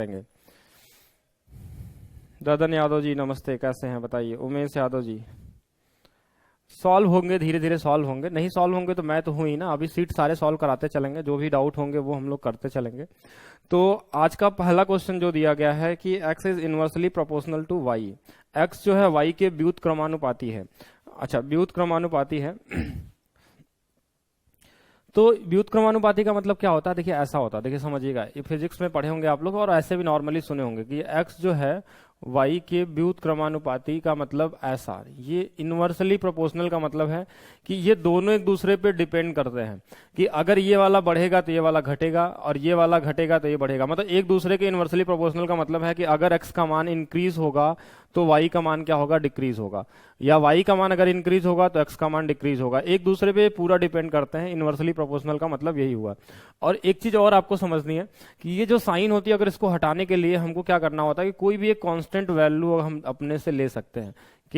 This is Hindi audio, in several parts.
करेंगे। ददन यादव जी नमस्ते, कैसे हैं बताइए। उमेश यादव जी, सॉल्व होंगे, धीरे धीरे सॉल्व होंगे, नहीं सॉल्व होंगे तो मैं तो हूं ही ना, अभी सीट सारे सॉल्व कराते चलेंगे, जो भी डाउट होंगे वो हम लोग करते चलेंगे। तो आज का पहला क्वेश्चन जो दिया गया है कि x is inversely proportional to y। x जो है y के व्युत्क्रमानुपाती है। अच्छा, व्युत्क्रमानुपाती है। तो व्युत्क्रमानुपाती का मतलब क्या होता है, देखिए ऐसा होता है, देखिए समझिएगा, ये फिजिक्स में पढ़े होंगे आप लोग और ऐसे भी नॉर्मली सुने होंगे कि x जो है y के व्युत्क्रमानुपाती का मतलब ऐसा, ये इनवर्सली प्रोपोर्शनल का मतलब है कि ये दोनों एक दूसरे पे डिपेंड करते हैं, कि अगर ये वाला बढ़ेगा तो ये वाला घटेगा और ये वाला घटेगा तो ये बढ़ेगा। मतलब एक दूसरे के इनवर्सली प्रोपोर्शनल का मतलब है कि अगर x का मान इंक्रीज होगा तो y का मान क्या होगा, डिक्रीज होगा, या y का मान अगर इंक्रीज होगा तो x का मान डिक्रीज होगा। एक दूसरे पे पूरा डिपेंड करते हैं, इनवर्सली प्रोपोर्शनल का मतलब यही हुआ। और एक चीज और आपको समझनी है कि ये जो साइन होती है, अगर इसको हटाने के लिए हमको क्या करना होता है कि कोई भी एक कांस्टेंट वैल्यू हम अपने से ले सकते हैं, k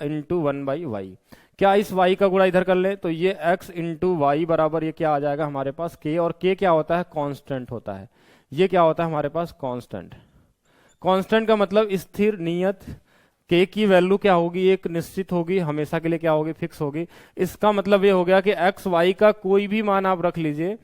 इंटू 1/y। क्या इस y का गुणा इधर कर ले तो ये x इंटू वाई बराबर ये क्या आ जाएगा हमारे पास k, और k क्या होता है, कांस्टेंट होता है। ये क्या होता है हमारे पास, कांस्टेंट। कांस्टेंट का मतलब स्थिर, नियत। k की वैल्यू क्या होगी, एक निश्चित होगी, हमेशा के लिए क्या होगी, फिक्स होगी। इसका मतलब ये हो गया कि x y का कोई भी मान आप रख लीजिए,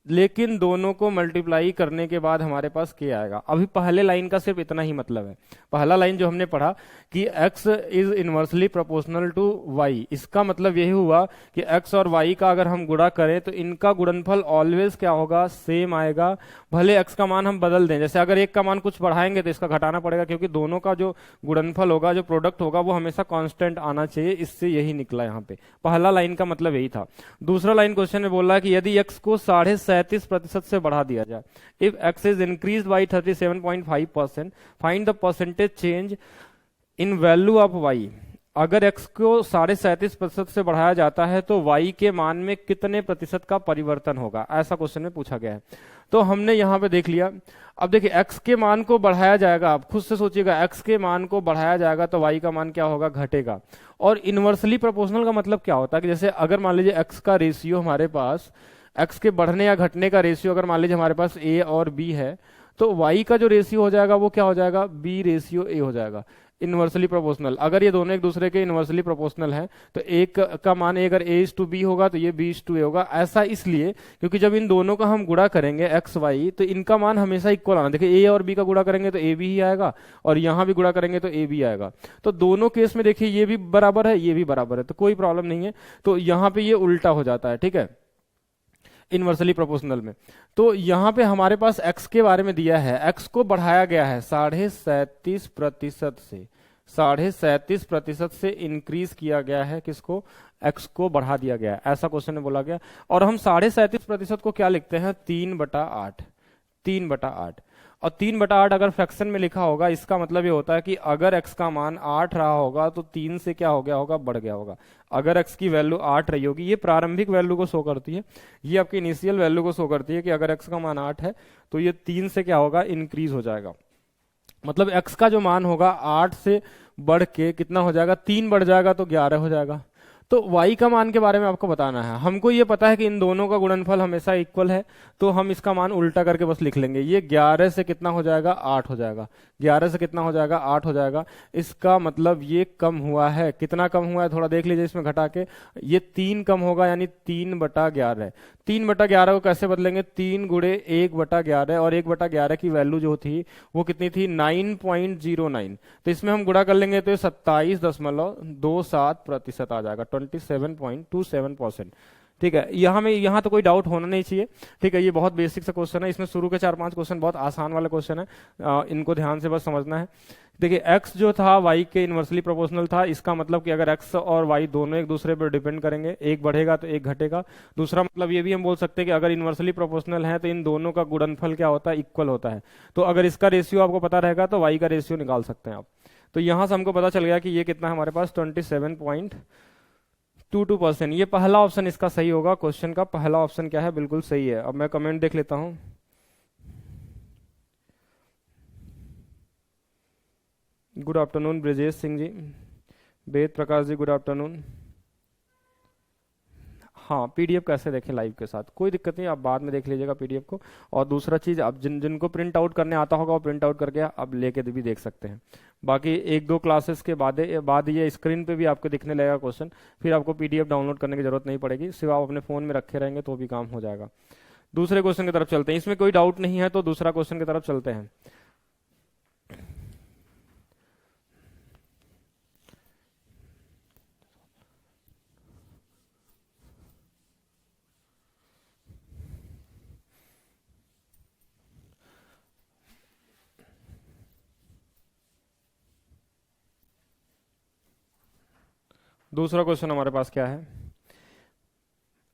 लेकिन दोनों को मल्टीप्लाई करने के बाद हमारे पास k आएगा। अभी पहले लाइन का सिर्फ इतना ही मतलब है, पहला लाइन जो हमने पढ़ा कि x is inversely proportional to y, इसका मतलब यही हुआ कि x और y का अगर हम गुणा करें तो इनका गुणनफल ऑलवेज क्या होगा, सेम आएगा। भले x का मान हम बदल दें, जैसे अगर एक का मान कुछ बढ़ाएंगे तो इसका घटाना पड़ेगा, क्योंकि दोनों का जो गुणनफल होगा, जो प्रोडक्ट होगा, वो हमेशा कांस्टेंट आना चाहिए। इससे यही निकला यहाँ पे, पहला लाइन का मतलब यही था। दूसरा लाइन क्वेश्चन में बोल रहा है कि यदि x को 37.5% से बढ़ा दिया जाए, if x is increase by 37.5%, find the percentage change in value of y। अगर x को 37.5% से बढ़ाया जाता है तो y के मान में कितने प्रतिशत का परिवर्तन होगा, ऐसा क्वेश्चन में पूछा गया है। तो हमने यहां पे देख लिया। अब देखिए x के मान को बढ़ाया जाएगा, आप खुद से सोचिएगा, x के मान को बढ़ाया जाएगा तो y का मान क्या होगा, घटेगा। और इनवर्सली प्रोपोर्शनल का मतलब क्या होता है कि जैसे अगर मान लीजिए x का रेशियो हमारे पास, x के बढ़ने या घटने का रेशियो अगर मान लीजिए हमारे पास a और b है, तो y का जो रेशियो हो जाएगा वो क्या हो जाएगा, b रेशियो a हो जाएगा, इनवर्सली प्रोपोर्शनल। अगर ये दोनों एक दूसरे के इनवर्सली प्रोपोर्शनल है तो एक का मान a अगर a/b होगा तो ये b/a होगा। ऐसा इसलिए क्योंकि जब इन दोनों का हम गुणा करेंगे x y, तो इनका मान हमेशा इक्वल आना। देखिए a और b का गुणा करेंगे तो a भी ही आएगा, और यहां भी गुणा करेंगे तो a भी आएगा। तो दोनों केस में देखिए ये भी बराबर है, ये भी बराबर है, तो कोई प्रॉब्लम नहीं है। तो यहां पे ये उल्टा हो जाता है, ठीक है, इनवर्सली प्रोपोर्शनल में। तो यहां पे हमारे पास x के बारे में दिया है, x को बढ़ाया गया है 37.5% से, 37.5% से इंक्रीज किया गया है, किसको, x को बढ़ा दिया गया है, ऐसा क्वेश्चन में बोला गया। और हम 37.5% को क्या लिखते हैं, 3/8, 3/8। और 3/8 अगर फ्रैक्शन में लिखा होगा, इसका मतलब ये होता है कि अगर x का मान 8 रहा होगा तो 3 से क्या हो गया होगा, बढ़ गया होगा। अगर x की वैल्यू 8 रही होगी, ये प्रारंभिक वैल्यू को शो करती है, ये आपकी इनिशियल वैल्यू को शो करती है कि अगर x का मान 8 है तो ये 3 से क्या होगा, इंक्रीज हो जाएगा। मतलब x का जो मान होगा 8 से बढ़ के कितना हो जाएगा, 3 बढ़ जाएगा तो 11 हो जाएगा। तो y का मान के बारे में आपको बताना है। हमको ये पता है कि इन दोनों का गुणनफल हमेशा इक्वल है, तो हम इसका मान उल्टा करके बस लिख लेंगे। ये 11 से कितना हो जाएगा, 8 हो जाएगा। 11 से कितना हो जाएगा, 8 हो जाएगा। इसका मतलब ये कम हुआ है, कितना कम हुआ है थोड़ा देख लीजिए इसमें घटा के, ये 3 कम होगा, यानी 3/11। 3/11 को कैसे बदलेंगे, 3 गुणे 1/11, और 1/11 की वैल्यू जो थी वो कितनी थी, 9.09। तो इसमें हम गुणा कर लेंगे तो 27.27% आ जाएगा, 27.27%। ठीक है, यहाँ तो कोई डाउट होना नहीं चाहिए। ठीक है, ये बहुत बेसिक सा क्वेश्चन है, इसमें शुरू के 4-5 क्वेश्चन बहुत आसान वाला क्वेश्चन है, इनको ध्यान से बस समझना है। देखिए x जो था y के इनवर्सली प्रोपोर्शनल था, इसका मतलब कि अगर x और y दोनों एक दूसरे पर डिपेंड करेंगे, एक बढ़ेगा तो एक घटेगा। दूसरा मतलब ये भी हम बोल सकते हैं कि अगर इनवर्सली प्रोपोर्शनल है तो इन दोनों का गुणनफल क्या होता है, इक्वल होता है। तो अगर इसका रेशियो आपको पता रहेगा तो y का रेशियो निकाल सकते हैं आप। तो यहां से हमको पता चल गया कि ये कितना है हमारे पास, 27.22%। ये पहला ऑप्शन इसका सही होगा, क्वेश्चन का पहला ऑप्शन क्या है, बिल्कुल सही है। अब मैं कमेंट देख लेता हूं। Good afternoon Brajesh Singh ji, Ved Prakash ji good afternoon. हाँ, पीडीएफ कैसे देखें लाइव के साथ, कोई दिक्कत नहीं, आप बाद में देख लीजिएगा पीडीएफ को। और दूसरा चीज, आप जिनको प्रिंट आउट करने आता होगा वो प्रिंट आउट करके आप लेके भी देख सकते हैं। बाकी एक दो क्लासेस के बाद ये स्क्रीन पे भी आपको दिखने लगेगा क्वेश्चन, फिर आपको पीडीएफ डाउनलोड करने की जरूरत नहीं पड़ेगी, सिर्फ आप अपने फोन में रखे रहेंगे तो भी काम हो जाएगा। दूसरे क्वेश्चन की तरफ चलते हैं, इसमें कोई डाउट नहीं है तो दूसरा क्वेश्चन की तरफ चलते हैं। दूसरा क्वेश्चन हमारे पास क्या है,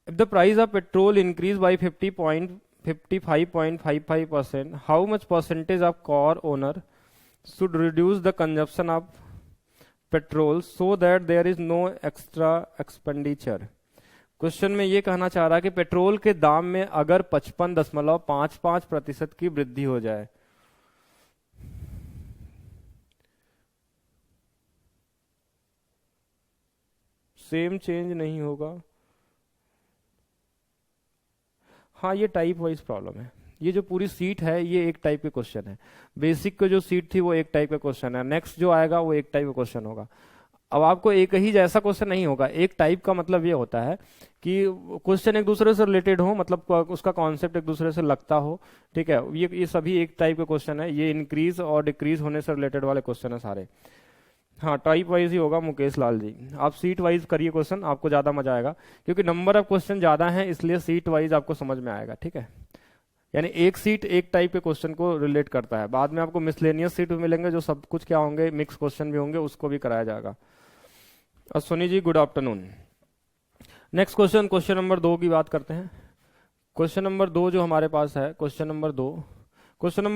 if the price of petrol increase by 55.55%, how much percentage of car owner should reduce the consumption of petrol so that there is no extra expenditure. Question में ये कहना चाह रहा है कि पेट्रोल के दाम में अगर 55.55% की वृद्धि हो जाए, सेम चेंज नहीं होगा। हाँ, ये टाइप वाइज प्रॉब्लम है, ये जो पूरी सीट है ये एक टाइप के क्वेश्चन है, बेसिक का जो सीट थी वो एक टाइप का क्वेश्चन है, नेक्स्ट जो आएगा वो एक टाइप का क्वेश्चन होगा। अब आपको एक ही जैसा क्वेश्चन नहीं होगा, एक टाइप का मतलब ये होता है कि क्वेश्चन एक दूसरे से रिलेटेड हो, मतलब उसका कॉन्सेप्ट एक दूसरे से लगता हो, ठीक है। ये सभी एक टाइप के क्वेश्चन है, ये इंक्रीज और डिक्रीज होने से रिलेटेड वाले क्वेश्चन है सारे। हाँ, टाइप वाइज ही होगा मुकेश लाल जी, आप सीट वाइज करिए क्वेश्चन, आपको ज्यादा मजा आएगा, क्योंकि नंबर ऑफ क्वेश्चन ज्यादा है इसलिए सीट वाइज आपको समझ में आएगा, ठीक है। यानी एक सीट एक टाइप के क्वेश्चन को रिलेट करता है, बाद में आपको मिसलेनियस सीट भी मिलेंगे जो सब कुछ क्या होंगे, मिक्स क्वेश्चन भी होंगे, उसको भी कराया जाएगा। Ashwini ji good afternoon. Next question, question number 2 की बात करते हैं। क्वेश्चन नंबर 2 जो हमारे पास है, क्वेश्चन नंबर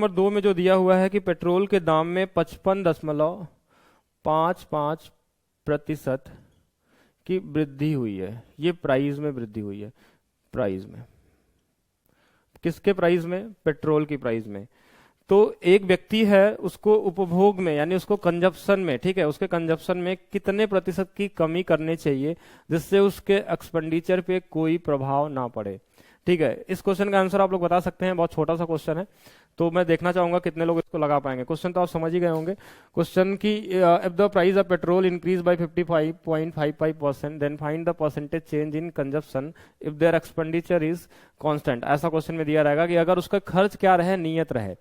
2 में जो दिया हुआ है कि पेट्रोल के दाम में 55.55% की वृद्धि हुई है, ये प्राइस में वृद्धि हुई है, प्राइस में, किसके प्राइस में, पेट्रोल की प्राइस में। तो एक व्यक्ति है, उसको उपभोग में यानी उसको कंजप्शन में, ठीक है, उसके कंजप्शन में कितने प्रतिशत की कमी करनी चाहिए जिससे उसके एक्सपेंडिचर पे कोई प्रभाव ना पड़े, ठीक है। इस क्वेश्चन का आंसर आप लोग बता सकते हैं, बहुत छोटा सा क्वेश्चन है, तो मैं देखना चाहूंगा कितने लोग इसको लगा पाएंगे। क्वेश्चन तो आप समझ ही गए होंगे। क्वेश्चन की if the price of petrol increase by 55.55% then find the percentage change in consumption if there expenditure is constant. ऐसा क्वेश्चन में दिया रहेगा कि अगर उसका खर्च क्या रहे, नियत रहे,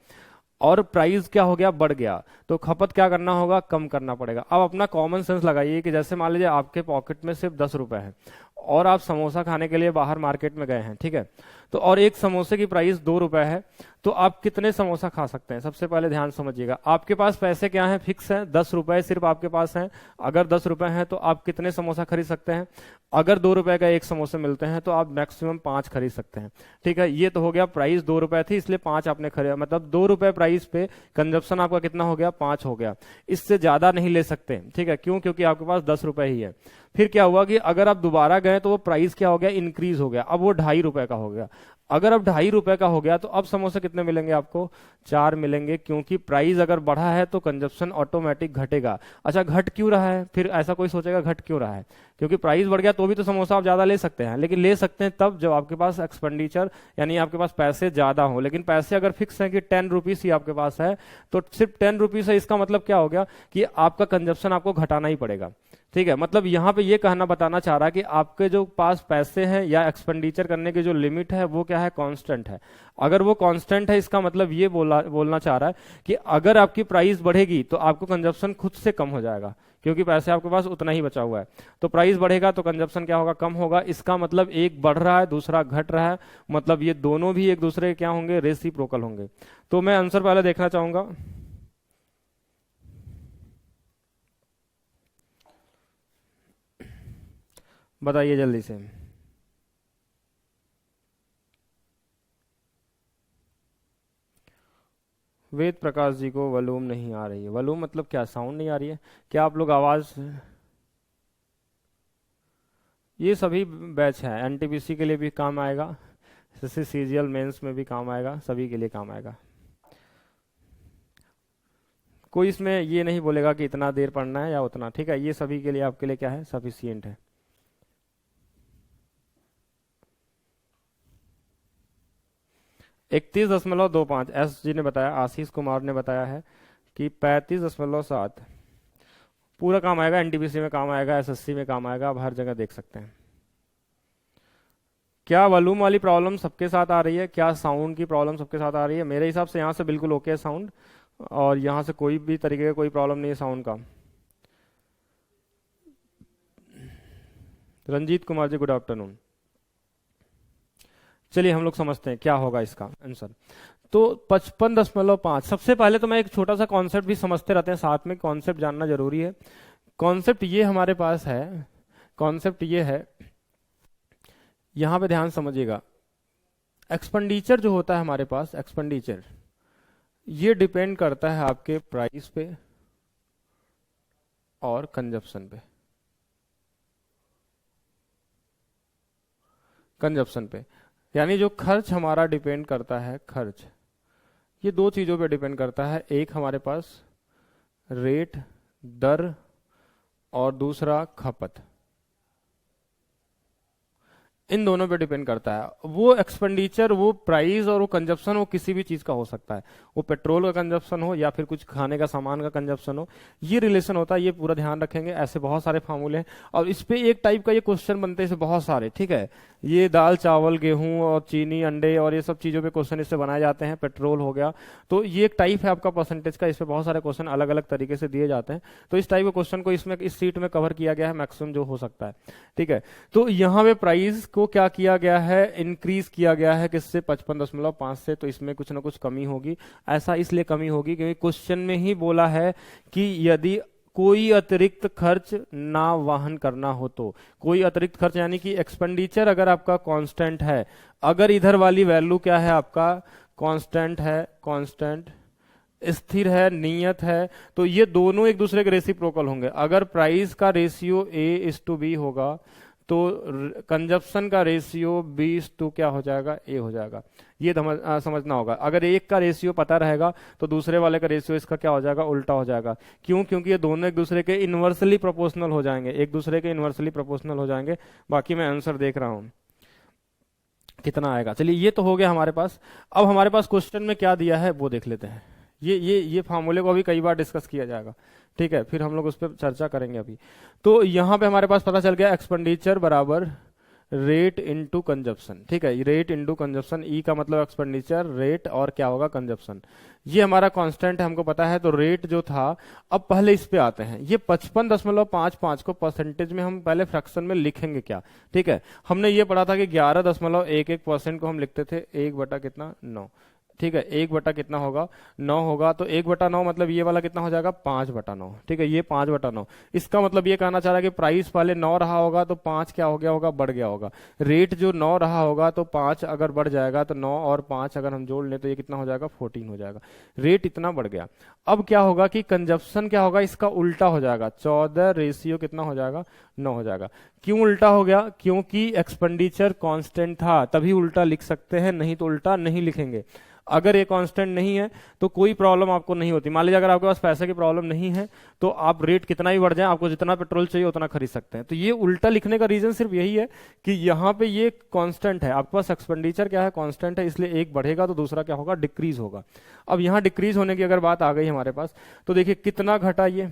और प्राइस क्या हो गया, बढ़ गया, तो खपत क्या करना होगा, कम करना पड़ेगा। अब अपना कॉमन सेंस लगाइए कि जैसे मान लीजिए आपके पॉकेट में सिर्फ 10 रुपए है और आप समोसा खाने के लिए बाहर मार्केट में गए हैं, ठीक है, तो और एक समोसे की प्राइस 2 रुपए है, तो आप कितने समोसा खा सकते हैं। सबसे पहले ध्यान समझिएगा, आपके पास पैसे क्या हैं, फिक्स हैं, 10 रुपए सिर्फ आपके पास हैं। अगर 10 रुपए हैं तो आप कितने समोसा खरीद सकते हैं, अगर 2 रुपए का एक समोसे मिलते हैं तो आप मैक्सिमम 5 खरीद सकते हैं, ठीक है। ये तो हो गया, प्राइस 2 रुपए थी इसलिए 5 आपने खरीदा, मतलब 2 रुपए प्राइस पे कंजप्शन आपका कितना हो गया, 5 हो गया, इससे ज्यादा नहीं ले सकते, ठीक है। क्यों, क्योंकि आपके पास 10 रुपए ही है। फिर क्या हुआ कि अगर आप दोबारा गए तो वो प्राइस क्या हो गया, इंक्रीज हो गया, अब वो 2.5 रुपए का हो गया। अगर अब 2.5 रुपए का हो गया तो अब समोसे कितने मिलेंगे आपको, 4 मिलेंगे, क्योंकि प्राइस अगर बढ़ा है तो कंजप्शन ऑटोमेटिक घटेगा। अच्छा, घट क्यों रहा है, फिर ऐसा कोई सोचेगा घट क्यों रहा है, क्योंकि प्राइस बढ़ गया तो भी तो समोसा आप ज्यादा ले सकते हैं, लेकिन ले सकते हैं तब जब आपके पास एक्सपेंडिचर यानी आपके पास पैसे ज्यादा हो। लेकिन पैसे अगर फिक्स है कि 10 रुपीज ही आपके पास है तो सिर्फ 10 रुपीज है, इसका मतलब क्या हो गया कि आपका कंजप्शन आपको घटाना ही पड़ेगा, ठीक है। मतलब यहां पे ये कहना बताना चाह रहा है कि आपके जो पास पैसे हैं या एक्सपेंडिचर करने की जो लिमिट है वो क्या है, कांस्टेंट है। अगर वो कांस्टेंट है इसका मतलब ये बोलना चाह रहा है कि अगर आपकी प्राइस बढ़ेगी तो आपको कंजप्शन खुद से कम हो जाएगा, क्योंकि पैसे आपके पास उतना ही बचा हुआ है। तो प्राइस बढ़ेगा तो कंजप्शन क्या होगा, कम होगा। इसका मतलब एक बढ़ रहा है दूसरा घट रहा है, मतलब ये दोनों भी एक दूसरे के क्या होंगे, रेसिप्रोकल होंगे। तो मैं आंसर पहले देखना चाहूंगा। बताइए जल्दी से। वेद प्रकाश जी को वॉल्यूम नहीं आ रही है, वॉल्यूम मतलब क्या, साउंड नहीं आ रही है क्या, आप लोग आवाज, ये सभी बैच है, एनटीपीसी के लिए भी काम आएगा, जैसे सीजीएल मेंस में भी काम आएगा, सभी के लिए काम आएगा। कोई इसमें ये नहीं बोलेगा कि इतना देर पढ़ना है या उतना, ठीक है, ये सभी के लिए आपके लिए क्या है, सफिशियंट है। 31.25 एस जी ने बताया, आशीष कुमार ने बताया है कि 35.7 पूरा काम आएगा, एनटीपीसी में काम आएगा, एसएससी में काम आएगा, आप हर जगह देख सकते हैं। क्या वॉल्यूम वाली प्रॉब्लम सबके साथ आ रही है? क्या साउंड की प्रॉब्लम सबके साथ आ रही है? मेरे हिसाब से यहाँ से बिल्कुल ओके है साउंड, और यहाँ से कोई भी तरीके का कोई प्रॉब्लम नहीं है साउंड का। Ranjit Kumar ji good afternoon. चलिए हम लोग समझते हैं क्या होगा इसका आंसर। तो 55.5, सबसे पहले तो मैं एक छोटा सा कॉन्सेप्ट भी समझते रहते हैं साथ में, कॉन्सेप्ट जानना जरूरी है। कॉन्सेप्ट ये हमारे पास है, कॉन्सेप्ट ये है, यहां पे ध्यान समझिएगा। एक्सपेंडिचर जो होता है हमारे पास, एक्सपेंडिचर ये डिपेंड करता है आपके प्राइस पे और कंजप्शन पे, कंजप्शन पे। यानी जो खर्च हमारा डिपेंड करता है, खर्च ये दो चीजों पे डिपेंड करता है। एक हमारे पास रेट, दर, और दूसरा खपत। इन दोनों पे डिपेंड करता है। वो एक्सपेंडिचर, वो प्राइस और वो कंजप्शन, वो किसी भी चीज का हो सकता है, वो पेट्रोल का कंजप्शन हो या फिर कुछ खाने का सामान का कंजप्शन हो, ये रिलेशन होता है। ये पूरा ध्यान रखेंगे। ऐसे बहुत सारे फार्मूले हैं और इस पे एक टाइप का ये क्वेश्चन बनते हैं इसे बहुत सारे, ठीक है। ये दाल, चावल, गेहूं और चीनी, अंडे और ये सब चीजों पे क्वेश्चन इससे बनाए जाते हैं। पेट्रोल हो गया, तो ये एक टाइप है आपका परसेंटेज का। इस पे बहुत सारे क्वेश्चन अलग अलग तरीके से दिए जाते हैं। तो इस टाइप के क्वेश्चन को इसमें इस सीट में कवर किया गया है मैक्सिमम जो हो सकता है, ठीक है। तो यहाँ पे प्राइस को क्या किया गया है, इंक्रीज किया गया है किससे, 55.5 से। तो इसमें कुछ ना कुछ कमी होगी। ऐसा इसलिए कमी होगी क्योंकि क्वेश्चन में ही बोला है कि यदि कोई अतिरिक्त खर्च ना वहन करना हो तो। कोई अतिरिक्त खर्च यानी कि एक्सपेंडिचर अगर आपका कांस्टेंट है, अगर इधर वाली वैल्यू क्या है आपका, कांस्टेंट है, कांस्टेंट स्थिर है, नियत है, तो ये दोनों एक दूसरे के रेसिप्रोकल होंगे। अगर प्राइस का रेशियो A:B होगा तो कंजप्शन का रेशियो B:2 क्या हो जाएगा, A हो जाएगा। ये समझना होगा। अगर एक का रेशियो पता रहेगा तो दूसरे वाले का रेशियो इसका क्या हो जाएगा, उल्टा हो जाएगा। क्यों? क्योंकि ये दोनों एक दूसरे के इनवर्सली प्रोपोर्शनल हो जाएंगे, एक दूसरे के इनवर्सली प्रोपोर्शनल हो जाएंगे। बाकी मैं आंसर देख रहा हूं कितना आएगा। चलिए ये तो हो गया हमारे पास। अब हमारे पास क्वेश्चन में क्या दिया है वो देख लेते हैं। ये फार्मूले को अभी कई बार डिस्कस किया जाएगा, ठीक है, फिर हम लोग उस पर चर्चा करेंगे अभी। तो यहां पे हमारे पास पता चल गया एक्सपेंडिचर बराबर रेट इनटू कंजप्शन, ठीक है। रेट इनटू कंजप्शन, ई का मतलब एक्सपेंडिचर, रेट और क्या होगा, कंजप्शन। ये हमारा कांस्टेंट है, हमको पता है। तो रेट जो था, अब पहले इस पे आते हैं। ये 55.55 को परसेंटेज में हम पहले फ्रैक्शन में लिखेंगे क्या, ठीक है। हमने ये पढ़ा था कि 11.11% को हम लिखते थे 1 बटा कितना, 9, ठीक है। 1 बटा कितना होगा, 9 होगा। तो 1 बटा 9 मतलब ये वाला कितना हो जाएगा, 5 बटा 9, ठीक है। ये 5 बटा 9, इसका मतलब ये कहना चाह रहा है कि प्राइस पहले 9 रहा होगा तो 5 क्या हो गया होगा, बढ़ गया होगा। रेट जो 9 रहा होगा तो 5 अगर बढ़ जाएगा तो 9 और 5 अगर हम जोड़ लें तो ये कितना हो जाएगा, 14 हो जाएगा। रेट इतना बढ़ गया। अब क्या होगा कि कंजप्शन क्या होगा, इसका उल्टा हो जाएगा। 14 रेशियो कितना हो जाएगा, 9 हो जाएगा। क्यों उल्टा हो गया? क्योंकि एक्सपेंडिचर कांस्टेंट था, तभी उल्टा लिख सकते हैं, नहीं तो उल्टा नहीं लिखेंगे। अगर ये कांस्टेंट नहीं है तो कोई प्रॉब्लम आपको नहीं होती। मान लीजिए अगर आपके पास पैसे की प्रॉब्लम नहीं है तो आप रेट कितना ही बढ़ जाए, आपको जितना पेट्रोल चाहिए उतना खरीद सकते हैं। तो ये उल्टा लिखने का रीजन सिर्फ यही है कि यहाँ पे ये कांस्टेंट है, आपके पास एक्सपेंडिचर क्या है, कांस्टेंट है, इसलिए एक बढ़ेगा तो दूसरा क्या होगा, डिक्रीज होगा। अब यहाँ डिक्रीज होने की अगर बात आ गई हमारे पास, तो देखिए कितना घटा ये।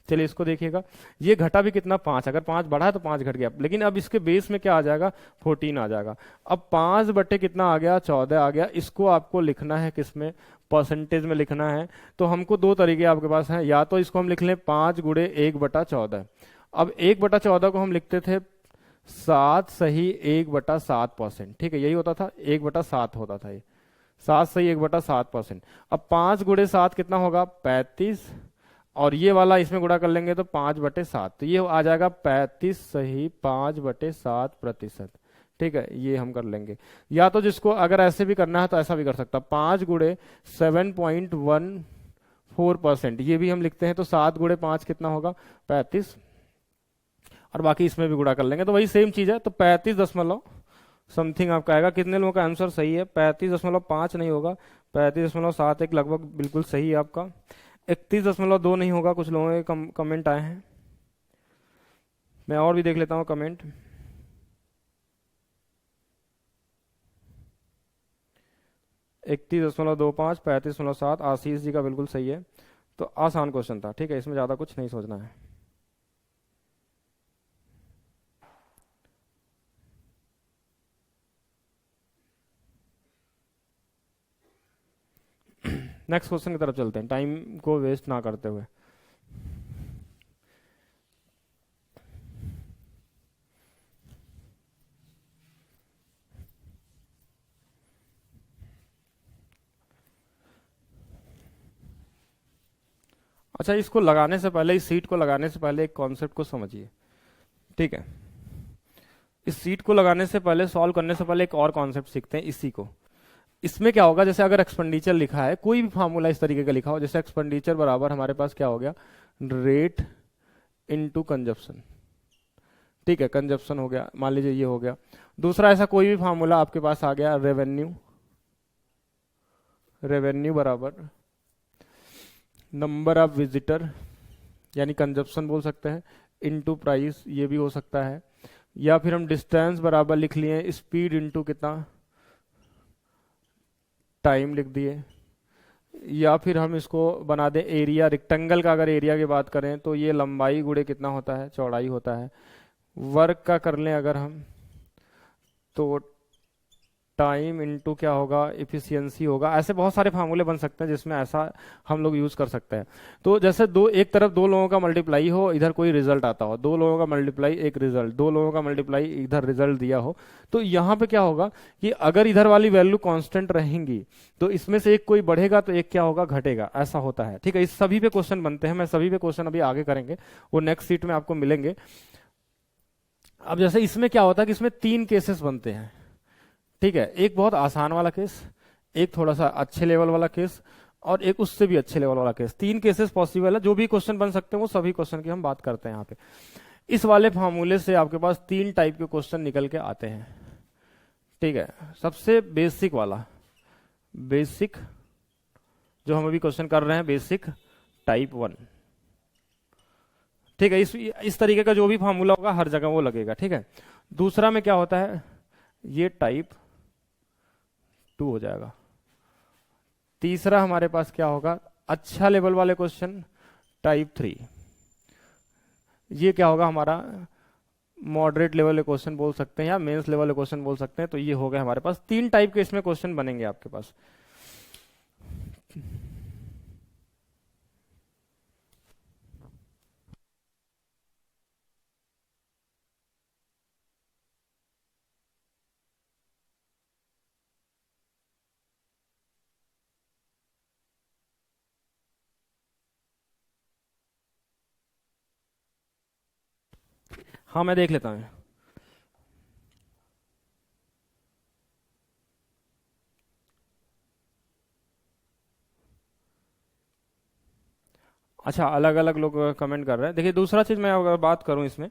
चलिए इसको देखिएगा, ये घटा भी कितना, 5। अगर 5 बढ़ा तो 5 घट गया, लेकिन अब इसके बेस में क्या आ जाएगा, 14 आ जाएगा। अब 5 बटे कितना आ गया, 14 आ गया। इसको आपको लिखना है किसमें, परसेंटेज में लिखना है। तो हमको दो तरीके आपके पास हैं, या तो इसको हम लिख लें 5 गुणे 1 बटा 14। अब 1 बटा 14 को हम लिखते थे 7 सही 1 बटा 7%, ठीक है, यही होता था, 1 बटा 7 होता था ये, 7 सही 1 बटा 7%। अब 5 गुणे 7 कितना होगा, 35, और ये वाला इसमें गुणा कर लेंगे तो 5 बटे 7, तो ये आ जाएगा 35 सही 5 बटे 7%, ठीक है। ये हम कर लेंगे, या तो जिसको अगर ऐसे भी करना है तो ऐसा भी कर सकता, 5 गुणे 7.14%, ये भी हम लिखते हैं। तो 7 गुणे 5 कितना होगा, 35, और बाकी इसमें भी गुणा कर लेंगे तो वही सेम चीज है। तो 35 दशमलव समथिंग आपका आएगा। कितने लोगों का आंसर सही है, 35.5 नहीं होगा, 35.71 लगभग बिल्कुल सही है आपका। 31.2 नहीं होगा, कुछ लोगों के कमेंट आए हैं, मैं और भी देख लेता हूं कमेंट। 31.25, 35.7, आशीष जी का बिल्कुल सही है। तो आसान क्वेश्चन था, ठीक है, इसमें ज़्यादा कुछ नहीं सोचना है। नेक्स्ट क्वेश्चन की तरफ चलते हैं, टाइम को वेस्ट ना करते हुए। अच्छा, इसको लगाने से पहले, इस सीट को लगाने से पहले एक कॉन्सेप्ट को समझिए, ठीक है। इस सीट को लगाने से पहले, सॉल्व करने से पहले एक और कॉन्सेप्ट सीखते हैं इसी को। इसमें क्या होगा, जैसे अगर एक्सपेंडिचर लिखा है, कोई भी फार्मूला इस तरीके का लिखा हो, जैसे एक्सपेंडिचर बराबर हमारे पास क्या हो गया, रेट इनटू कंजप्शन, ठीक है, कंजप्शन हो गया, मान लीजिए ये हो गया। दूसरा ऐसा कोई भी फार्मूला आपके पास आ गया, रेवेन्यू, रेवेन्यू बराबर नंबर ऑफ विजिटर, यानी कंजप्शन बोल सकते हैं, इनटू प्राइस, ये भी हो सकता है। या फिर हम डिस्टेंस बराबर लिख लिए स्पीड इनटू कितना, टाइम लिख दिए। या फिर हम इसको बना दें एरिया, रेक्टेंगल का अगर एरिया की बात करें तो ये लंबाई गुणे कितना होता है, चौड़ाई होता है। वर्क का कर लें अगर हम, तो टाइम इनटू क्या होगा, इफिशियंसी होगा। ऐसे बहुत सारे फार्मूले बन सकते हैं जिसमें ऐसा हम लोग यूज कर सकते हैं। तो जैसे दो, एक तरफ दो लोगों का मल्टीप्लाई हो, इधर कोई रिजल्ट आता हो, दो लोगों का मल्टीप्लाई एक रिजल्ट, दो लोगों का मल्टीप्लाई इधर रिजल्ट दिया हो, तो यहाँ पे क्या होगा कि अगर इधर वाली वैल्यू कांस्टेंट रहेंगी तो इसमें से एक कोई बढ़ेगा तो एक क्या होगा, घटेगा, ऐसा होता है, ठीक है। इस सभी पे क्वेश्चन बनते हैं, मैं सभी पे क्वेश्चन अभी आगे करेंगे, वो नेक्स्ट सीट में आपको मिलेंगे। अब जैसे इसमें क्या होता है कि इसमें 3 केसेस बनते हैं, ठीक है। एक बहुत आसान वाला केस, एक थोड़ा सा अच्छे लेवल वाला केस, और एक उससे भी अच्छे लेवल वाला केस। 3 केसेस पॉसिबल है, जो भी क्वेश्चन बन सकते हैं वो सभी क्वेश्चन की हम बात करते हैं यहाँ पे। इस वाले फार्मूले से आपके पास 3 टाइप के क्वेश्चन निकल के आते हैं, ठीक है। सबसे बेसिक वाला, बेसिक जो हम अभी क्वेश्चन कर रहे हैं, बेसिक टाइप 1, ठीक है। इस तरीके का जो भी फार्मूला होगा हर जगह वो लगेगा, ठीक है। दूसरा में क्या होता है, ये टाइप 2 हो जाएगा। तीसरा हमारे पास क्या होगा, अच्छा लेवल वाले क्वेश्चन, टाइप 3। ये क्या होगा, हमारा मॉडरेट लेवल के क्वेश्चन बोल सकते हैं या मेंस लेवल के क्वेश्चन बोल सकते हैं। तो ये हो गया हमारे पास 3 टाइप के इसमें क्वेश्चन बनेंगे आपके पास। हाँ, मैं देख लेता हूँ। अच्छा, अलग अलग लोग कमेंट कर रहे हैं। देखिए, दूसरा चीज मैं अगर बात करूं इसमें,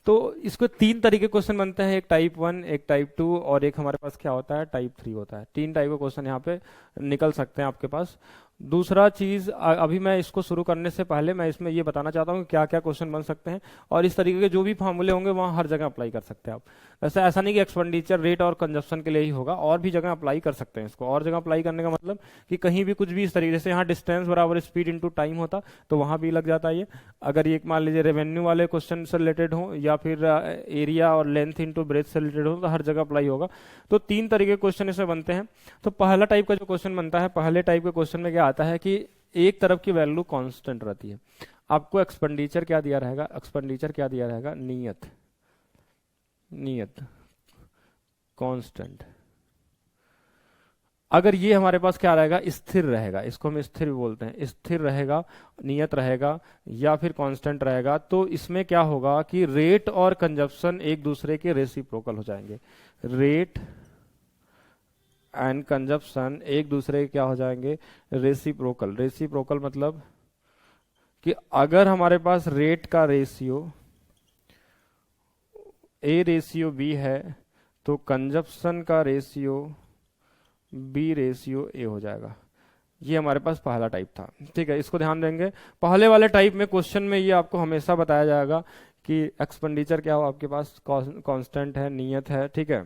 तो इसको 3 तरीके क्वेश्चन बनते हैं, एक टाइप 1, एक टाइप 2 और एक हमारे पास क्या होता है, टाइप 3 होता है। 3 टाइप के क्वेश्चन यहाँ पे निकल सकते हैं आपके पास। दूसरा चीज, अभी मैं इसको शुरू करने से पहले मैं इसमें ये बताना चाहता हूँ कि क्या क्या क्वेश्चन बन सकते हैं, और इस तरीके के जो भी फार्मूले होंगे वहाँ हर जगह अप्लाई कर सकते हैं आप। वैसे ऐसा नहीं कि एक्सपेंडिचर, रेट और कंजप्शन के लिए ही होगा, और भी जगह अप्लाई कर सकते हैं इसको। और जगह अप्लाई करने का मतलब कि कहीं भी कुछ भी इस तरीके से, यहाँ डिस्टेंस बराबर स्पीड इनटू टाइम होता तो वहां भी लग जाता है ये। अगर ये मान लीजिए रेवेन्यू वाले क्वेश्चन से रिलेटेड हो, या फिर एरिया और लेंथ इनटू ब्रेथ से रिलेटेड हो, तो हर जगह अप्लाई होगा। तो 3 तरीके के क्वेश्चन इसमें बनते हैं। तो पहला टाइप का जो क्वेश्चन बनता है, पहले टाइप के क्वेश्चन में क्या आता है कि एक तरफ की वैल्यू कांस्टेंट रहती है। आपको एक्सपेंडिचर क्या दिया रहेगा, एक्सपेंडिचर क्या दिया रहेगा, नियत, नियत कांस्टेंट। अगर ये हमारे पास क्या रहेगा, स्थिर रहेगा, इसको हम स्थिर भी बोलते हैं, स्थिर रहेगा, नियत रहेगा या फिर कांस्टेंट रहेगा, तो इसमें क्या होगा कि रेट और कंजप्शन एक दूसरे के रेसिप्रोकल हो जाएंगे। रेट एंड कंजप्शन एक दूसरे के क्या हो जाएंगे, रेसिप्रोकल। रेसिप्रोकल मतलब कि अगर हमारे पास रेट का रेशियो ए रेशियो बी है, तो कंजप्शन का रेशियो बी रेशियो ए हो जाएगा। ये हमारे पास पहला टाइप था, ठीक है। इसको ध्यान देंगे। पहले वाले टाइप में क्वेश्चन में ये आपको हमेशा बताया जाएगा कि एक्सपेंडिचर क्या हो, आपके पास कांस्टेंट है, नियत है, ठीक है।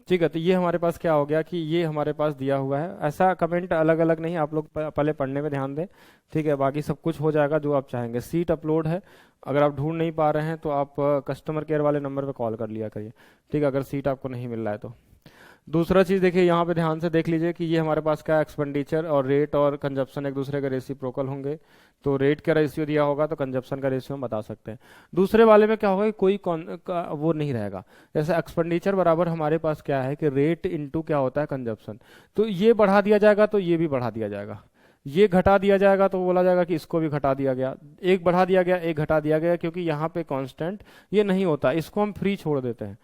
ठीक है, तो ये हमारे पास क्या हो गया कि ये हमारे पास दिया हुआ है। ऐसा कमेंट अलग अलग नहीं, आप लोग पहले पढ़ने में ध्यान दें, ठीक है, बाकी सब कुछ हो जाएगा जो आप चाहेंगे। सीट अपलोड है, अगर आप ढूंढ नहीं पा रहे हैं तो आप कस्टमर केयर वाले नंबर पे कॉल कर लिया करिए, ठीक है, अगर सीट आपको नहीं मिल रहा है तो। दूसरा चीज देखिए, यहाँ पे ध्यान से देख लीजिए कि ये हमारे पास क्या एक्सपेंडिचर और रेट और कंजप्शन एक दूसरे के रेसिप्रोकल होंगे, तो रेट का रेशियो दिया होगा तो कंजप्शन का रेशियो हम बता सकते हैं। दूसरे वाले में क्या होगा कि कोई वो नहीं रहेगा, जैसे एक्सपेंडिचर बराबर हमारे पास क्या है कि रेट इनटू क्या होता है कंजप्शन, तो ये बढ़ा दिया जाएगा तो ये भी बढ़ा दिया जाएगा, ये घटा दिया जाएगा तो बोला जाएगा कि इसको भी घटा दिया गया, एक बढ़ा दिया गया एक घटा दिया गया, क्योंकि यहाँ पे कांस्टेंट ये नहीं होता, इसको हम फ्री छोड़ देते हैं,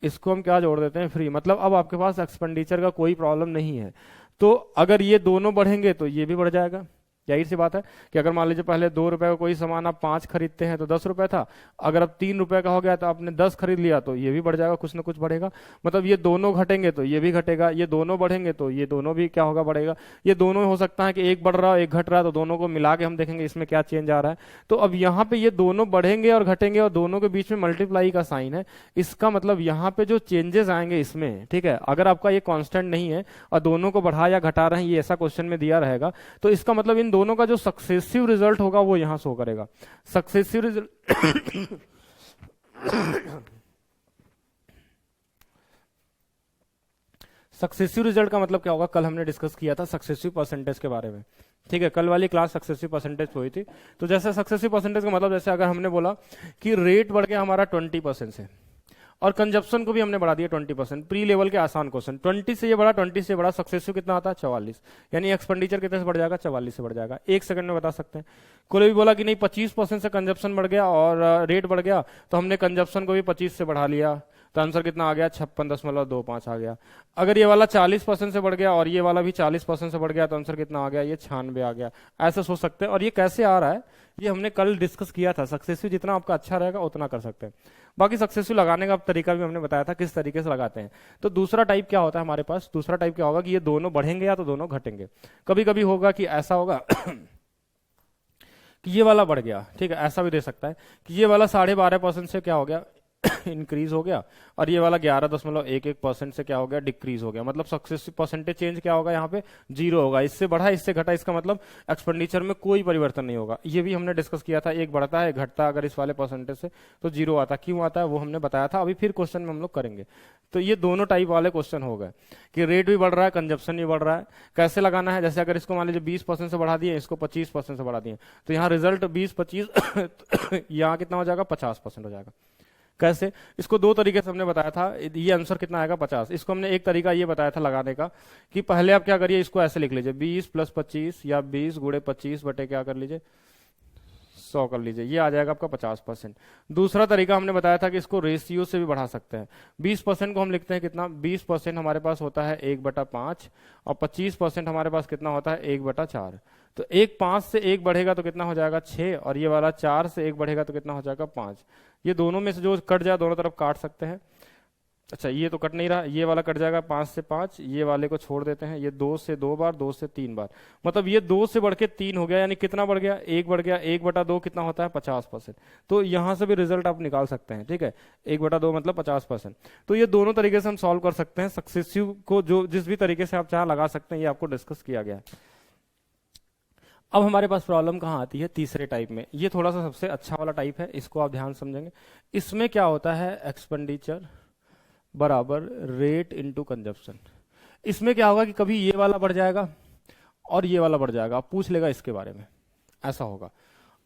इसको हम क्या जोड़ देते हैं फ्री, मतलब अब आपके पास एक्सपेंडिचर का कोई प्रॉब्लम नहीं है। तो अगर ये दोनों बढ़ेंगे तो ये भी बढ़ जाएगा, यही सी बात है कि अगर मान लीजिए पहले 2 रुपए का कोई सामान आप 5 खरीदते हैं तो 10 रुपए था, अगर अब 3 रुपए का हो गया तो आपने 10 खरीद लिया तो ये भी बढ़ जाएगा, कुछ ना कुछ बढ़ेगा, मतलब ये दोनों घटेंगे तो ये भी घटेगा, ये दोनों बढ़ेंगे तो ये दोनों भी क्या होगा बढ़ेगा, ये दोनों हो सकता है कि एक बढ़ रहा है एक घट रहा है, तो दोनों को मिला के हम देखेंगे इसमें क्या चेंज आ रहा है। तो अब यहाँ पे ये दोनों बढ़ेंगे और घटेंगे और दोनों के बीच में मल्टीप्लाई का साइन है, इसका मतलब यहाँ पे जो चेंजेस आएंगे इसमें, ठीक है, अगर आपका ये कांस्टेंट नहीं है और दोनों को बढ़ा या घटा रहे हैं, ये ऐसा क्वेश्चन में दिया रहेगा, तो इसका मतलब इन दोनों का जो सक्सेसिव रिजल्ट होगा वो यहां शो करेगा। सक्सेसिव रिजल्ट सक्सेसिव रिजल्ट का मतलब क्या होगा, कल हमने डिस्कस किया था सक्सेसिव परसेंटेज के बारे में, ठीक है, कल वाली क्लास सक्सेसिव परसेंटेज हुई थी। तो जैसे सक्सेसिव परसेंटेज का मतलब, जैसे अगर हमने बोला कि रेट बढ़ गया हमारा 20% से और कंजप्शन को भी हमने बढ़ा दिया 20%, प्री लेवल के आसान क्वेश्चन, 20 से ये बढ़ा 20 से बढ़ा, सक्सेसिव कितना आता है 44, यानी एक्सपेंडिचर कितने से बढ़ जाएगा 44 से बढ़ जाएगा, 1 सेकंड में बता सकते हैं। कोई भी बोला कि नहीं 25% से कंजप्शन बढ़ गया और रेट बढ़ गया, तो हमने कंजप्शन को भी 25 से बढ़ा लिया, तो आंसर कितना आ गया 56.25 आ गया। अगर ये वाला 40% से बढ़ गया और ये वाला भी 40% से बढ़ गया, तो आंसर कितना आ गया, ये 96 आ गया। ऐसे सोच सकते हैं, और ये कैसे आ रहा है ये हमने कल डिस्कस किया था। सक्सेसिव जितना आपका अच्छा रहेगा उतना कर सकते हैं। बाकी सक्सेसिव लगाने का तरीका भी हमने बताया था किस तरीके से लगाते हैं। तो दूसरा टाइप क्या होता है हमारे पास, दूसरा टाइप क्या होगा कि ये दोनों बढ़ेंगे या तो दोनों घटेंगे। कभी कभी होगा कि ऐसा होगा कि ये वाला बढ़ गया, ठीक है, ऐसा भी दे सकता है कि ये वाला 12.5% से क्या हो गया इंक्रीज हो गया, और ये वाला 11.11% से क्या हो गया डिक्रीज हो गया। मतलब सक्सेसिव परसेंटेज चेंज क्या होगा यहाँ पे 0 होगा, इससे बढ़ा इससे घटा, इसका मतलब एक्सपेंडिचर में कोई परिवर्तन नहीं होगा। ये भी हमने डिस्कस किया था, एक बढ़ता है घटता अगर इस वाले परसेंटेज से तो 0 आता, क्यों आता है वो हमने बताया था, अभी फिर क्वेश्चन में हम लोग करेंगे। तो ये दोनों टाइप वाले क्वेश्चन हो गए कि रेट भी बढ़ रहा है कंजप्शन भी बढ़ रहा है। कैसे लगाना है, जैसे अगर इसको मान लीजिए 20% से बढ़ा दिए, इसको 25% से बढ़ा दिए, तो यहाँ रिजल्ट 20-25 यहाँ कितना हो जाएगा 50% हो जाएगा। कैसे, इसको 2 तरीके से हमने बताया था, ये आंसर कितना आएगा 50। इसको हमने एक तरीका ये बताया था लगाने का कि पहले आप क्या करिए, इसको ऐसे लिख लीजिए 20 + 25 या 20 × 25 बटे क्या कर लीजिए 100 कर लीजिए, ये आ जाएगा आपका 50%। दूसरा तरीका हमने बताया था कि इसको रेशियो से भी बढ़ा सकते हैं। 20% को हम लिखते हैं कितना, 20% हमारे पास होता है 1/5 और 25% हमारे पास कितना होता है 1/4। तो 5 से 1 बढ़ेगा तो कितना हो जाएगा 6, और ये वाला 4 से 1 बढ़ेगा तो कितना हो जाएगा 5। ये दोनों में से जो कट जाए दोनों तरफ काट सकते हैं। अच्छा ये तो कट नहीं रहा, ये वाला कट जाएगा 5 से 5, ये वाले को छोड़ देते हैं, ये 2 से 2 बार, 2 से 3 बार, मतलब ये 2 से बढ़ के 3 हो गया, यानी कितना बढ़ गया 1 बढ़ गया, 1/2 कितना होता है 50%। तो यहां से भी रिजल्ट आप निकाल सकते हैं, ठीक है, 1/2 मतलब 50%। तो ये दोनों तरीके से हम सॉल्व कर सकते हैं। सक्सेसिव को जो जिस भी तरीके से आप चाहे लगा सकते हैं, ये आपको डिस्कस किया गया है। अब हमारे पास प्रॉब्लम कहाँ आती है, तीसरे टाइप में। ये थोड़ा सा सबसे अच्छा वाला टाइप है, इसको आप ध्यान समझेंगे। इसमें क्या होता है एक्सपेंडिचर बराबर रेट इनटू कंजप्शन। इसमें क्या होगा कि कभी ये वाला बढ़ जाएगा और ये वाला बढ़ जाएगा, आप पूछ लेगा इसके बारे में, ऐसा होगा।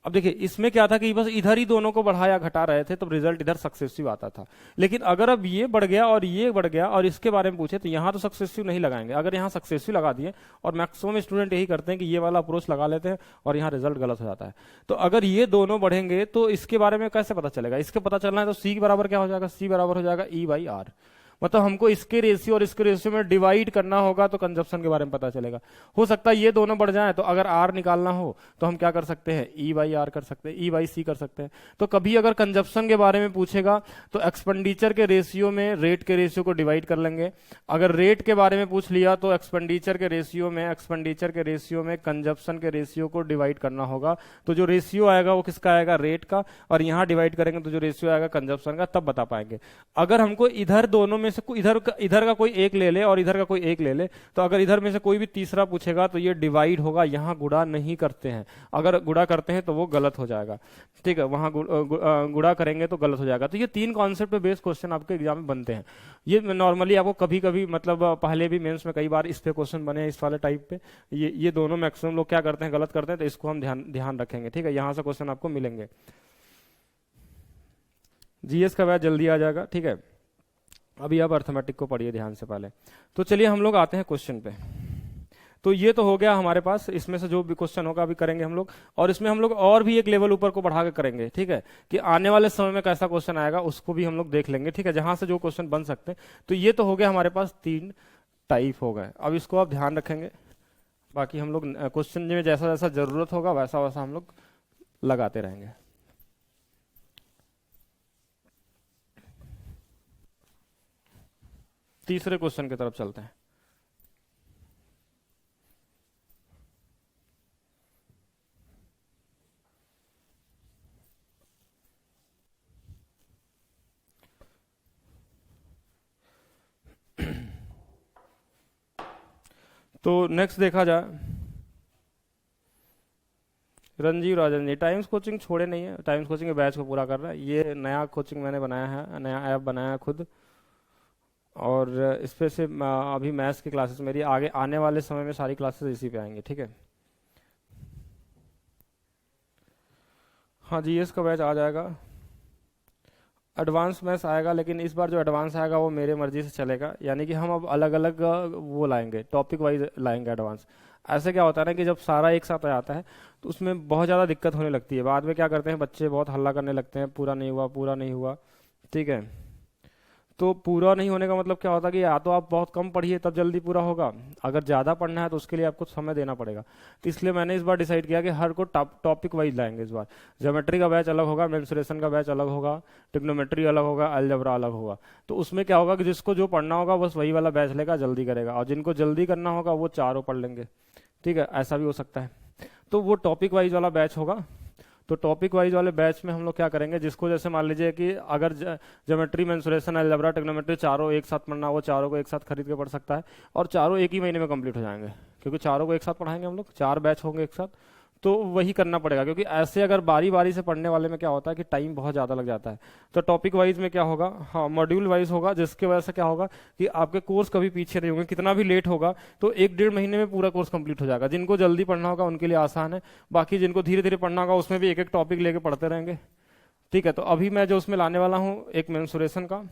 अब देखिए इसमें क्या था कि बस इधर ही दोनों को बढ़ाया घटा रहे थे, तब रिजल्ट इधर सक्सेसिव आता था। लेकिन अगर अब ये बढ़ गया और ये बढ़ गया और इसके बारे में पूछे तो यहां तो सक्सेसिव नहीं लगाएंगे। अगर यहाँ सक्सेसिव लगा दिए, और मैक्सिमम स्टूडेंट यही करते हैं कि ये वाला अप्रोच लगा लेते हैं और यहाँ रिजल्ट गलत हो जाता है। तो अगर ये दोनों बढ़ेंगे तो इसके बारे में कैसे पता चलेगा, इसके पता चलना है तो सी बराबर क्या हो जाएगा, सी बराबर हो जाएगा E/R। मतलब हमको इसके रेशियो और इसके रेशियो में डिवाइड करना होगा तो कंजप्शन के बारे में पता चलेगा। हो सकता है ये दोनों बढ़ जाएं, तो अगर R निकालना हो तो हम क्या कर सकते हैं E/R कर सकते हैं, E/C कर सकते हैं। तो कभी अगर कंजप्शन के बारे में पूछेगा तो एक्सपेंडिचर के रेशियो में रेट के रेशियो को डिवाइड कर लेंगे। अगर रेट के बारे में पूछ लिया तो एक्सपेंडिचर के रेशियो में कंजप्शन के रेशियो को डिवाइड करना होगा। तो जो रेशियो आएगा वो किसका आएगा, रेट का, और यहाँ डिवाइड करेंगे तो जो रेशियो आएगा कंजप्शन का, तब बता पाएंगे। अगर हमको इधर दोनों में से इधर का कोई एक ले ले और इधर का कोई एक ले ले, तो अगर इधर में से कोई भी तीसरा पूछेगा तो ये डिवाइड होगा, यहाँ गुणा नहीं करते हैं। अगर गुणा करते हैं तो वो गलत हो जाएगा, ठीक है, वहां गुणा करेंगे तो गलत हो जाएगा। तो ये 3 कॉन्सेप्ट पे बेस्ड क्वेश्चन आपके एग्जाम में बनते हैं। ये नॉर्मली आपको कभी कभी मतलब पहले भी मेंस में कई बार इस पे क्वेश्चन बने हैं, इस वाले टाइप पे। ये दोनों मैक्सिमम लोग क्या करते हैं, गलत करते हैं, तो इसको हम ध्यान रखेंगे, ठीक है। यहाँ से क्वेश्चन आपको मिलेंगे। जीएस का बैच जल्दी आ जाएगा, ठीक है। अभी आप अर्थमेटिक को पढ़िए ध्यान से पहले। तो चलिए हम लोग आते हैं क्वेश्चन पे। तो ये तो हो गया हमारे पास, इसमें से जो भी क्वेश्चन होगा अभी करेंगे हम लोग, और इसमें हम लोग और भी एक लेवल ऊपर को बढ़ा के करेंगे, ठीक है, कि आने वाले समय में कैसा क्वेश्चन आएगा उसको भी हम लोग देख लेंगे, ठीक है, जहां से जो क्वेश्चन बन सकते हैं। तो ये तो हो गया हमारे पास 3 टाइप हो गए। अब इसको आप ध्यान रखेंगे, बाकी हम लोग क्वेश्चन में जैसा जैसा जरूरत होगा वैसा वैसा हम लोग लगाते रहेंगे। तीसरे क्वेश्चन की तरफ चलते हैं। तो नेक्स्ट देखा जाए, रंजीव राजन जी टाइम्स कोचिंग छोड़े नहीं है, टाइम्स कोचिंग के बैच को पूरा कर रहा है। ये नया कोचिंग मैंने बनाया है, नया ऐप बनाया है खुद, और इस पे से अभी मैथ्स की क्लासेस मेरी आगे आने वाले समय में सारी क्लासेस इसी पे आएंगी, ठीक है। हाँ जीएस का बैच आ जाएगा, एडवांस मैथ्स आएगा, लेकिन इस बार जो एडवांस आएगा वो मेरे मर्जी से चलेगा, यानी कि हम अब अलग अलग वो लाएंगे, टॉपिक वाइज लाएंगे एडवांस। ऐसे क्या होता है ना कि जब सारा एक साथ आ जाता है तो उसमें बहुत ज़्यादा दिक्कत होने लगती है। बाद में क्या करते हैं बच्चे, बहुत हल्ला करने लगते हैं, पूरा नहीं हुआ, पूरा नहीं हुआ, ठीक है। तो पूरा नहीं होने का मतलब क्या होता है कि या तो आप बहुत कम पढ़िए तब जल्दी पूरा होगा, अगर ज़्यादा पढ़ना है तो उसके लिए आपको समय देना पड़ेगा। तो इसलिए मैंने इस बार डिसाइड किया कि हर को टॉपिक वाइज लाएंगे इस बार। ज्योमेट्री का बैच अलग होगा, मेंसुरेशन का बैच अलग होगा, ट्रिग्नोमेट्री अलग होगा, अलजेब्रा अलग होगा। तो उसमें क्या होगा कि जिसको जो पढ़ना होगा बस वही वाला बैच लेगा, जल्दी करेगा, और जिनको जल्दी करना होगा वो चारों पढ़ लेंगे, ठीक है, ऐसा भी हो सकता है। तो वो टॉपिक वाइज वाला बैच होगा। तो टॉपिक वाइज वाले बैच में हम लोग क्या करेंगे, जिसको जैसे मान लीजिए कि अगर ज्योमेट्री, मेंसुरेशन, अलजेब्रा, ट्रिग्नोमेट्री चारों एक साथ पढ़ना, वो चारों को एक साथ खरीद के पढ़ सकता है, और चारों एक ही महीने में कंप्लीट हो जाएंगे, क्योंकि चारों को एक साथ पढ़ाएंगे हम लोग, 4 बैच होंगे एक साथ। तो वही करना पड़ेगा, क्योंकि ऐसे अगर बारी बारी से पढ़ने वाले में क्या होता है कि टाइम बहुत ज़्यादा लग जाता है। तो टॉपिक वाइज में क्या होगा, हाँ मॉड्यूल वाइज होगा, जिसकी वजह से क्या होगा कि आपके कोर्स कभी पीछे नहीं होंगे। कितना भी लेट होगा तो 1-1.5 महीने में पूरा कोर्स कंप्लीट हो जाएगा। जिनको जल्दी पढ़ना होगा उनके लिए आसान है, बाकी जिनको धीरे धीरे पढ़ना होगा उसमें भी एक एक टॉपिक लेके पढ़ते रहेंगे, ठीक है। तो अभी मैं जो उसमें लाने वाला हूँ, एक मेंसुरेशन का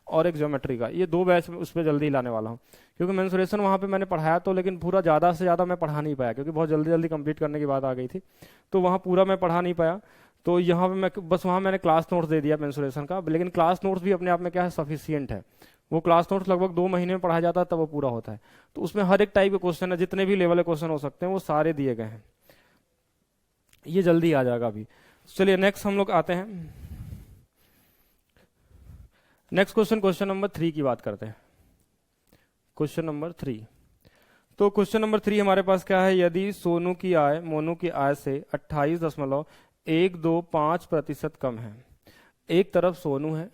और एक ज्योमेट्री का, ये 2 बैच उस पर जल्दी लाने वाला हूँ। क्योंकि मेंसुरेशन वहाँ पे मैंने पढ़ाया तो, लेकिन पूरा ज़्यादा से ज़्यादा मैं पढ़ा नहीं पाया, क्योंकि बहुत जल्दी जल्दी कंप्लीट करने की बात आ गई थी, तो वहाँ पूरा मैं पढ़ा नहीं पाया। तो यहाँ पे मैं बस वहाँ मैंने क्लास नोट्स दे दिया मेंसुरेशन का, लेकिन क्लास नोट्स भी अपने आप में क्या है, सफिशियंट है। वो क्लास नोट्स लगभग 2 महीने में पढ़ाया जाता है, तब वो पूरा होता है। तो उसमें हर एक टाइप के क्वेश्चन है, जितने भी लेवल के क्वेश्चन हो सकते हैं वो सारे दिए गए हैं, ये जल्दी आ जाएगा अभी। चलिए नेक्स्ट हम लोग आते हैं, नेक्स्ट क्वेश्चन नंबर 3 की बात करते हैं। क्वेश्चन नंबर 3, तो क्वेश्चन नंबर 3 हमारे पास क्या है, यदि सोनू की आय मोनू की आय से 28.125% कम है, एक तरफ सोनू है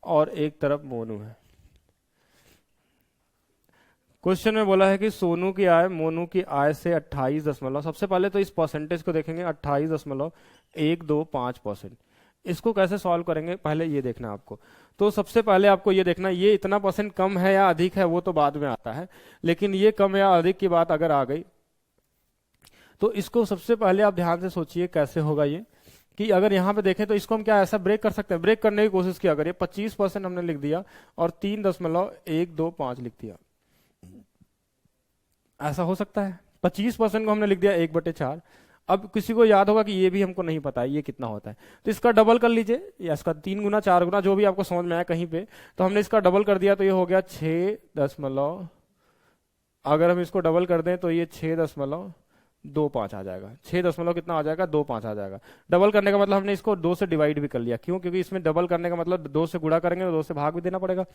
और एक तरफ मोनू है। क्वेश्चन में बोला है कि सोनू की आय मोनू की आय से 28 सबसे पहले तो इस परसेंटेज को देखेंगे, 28.125%। इसको कैसे सॉल्व करेंगे पहले ये देखना है आपको। तो सबसे पहले आपको ये देखना, ये इतना % कम है या अधिक है वो तो बाद में आता है, लेकिन ये कम या अधिक की बात अगर आ गई तो इसको सबसे पहले आप ध्यान से सोचिए कैसे होगा ये, कि अगर यहाँ पे देखें तो इसको हम क्या ऐसा ब्रेक कर सकते हैं, ब्रेक करने की कोशिश किया करिए। 25% हमने लिख दिया और 3.125 लिख दिया, ऐसा हो सकता है। 25% को हमने लिख दिया 1/4। अब किसी को याद होगा कि ये भी हमको नहीं पता है ये कितना होता है, तो इसका डबल कर लीजिए, या इसका 3 गुना 4 गुना जो भी आपको समझ में आया कहीं पे, तो हमने इसका डबल कर दिया तो ये हो गया 6 दशमलव, अगर हम इसको डबल कर दें तो ये 6.2 25 आ जाएगा। 6 कितना आ जाएगा, 25 आ जाएगा। डबल करने का मतलब हमने इसको 2 से डिवाइड भी कर लिया, क्यों, क्योंकि इसमें डबल करने का मतलब 2 से गुणा करेंगे तो 2 से भाग भी देना पड़ेगा।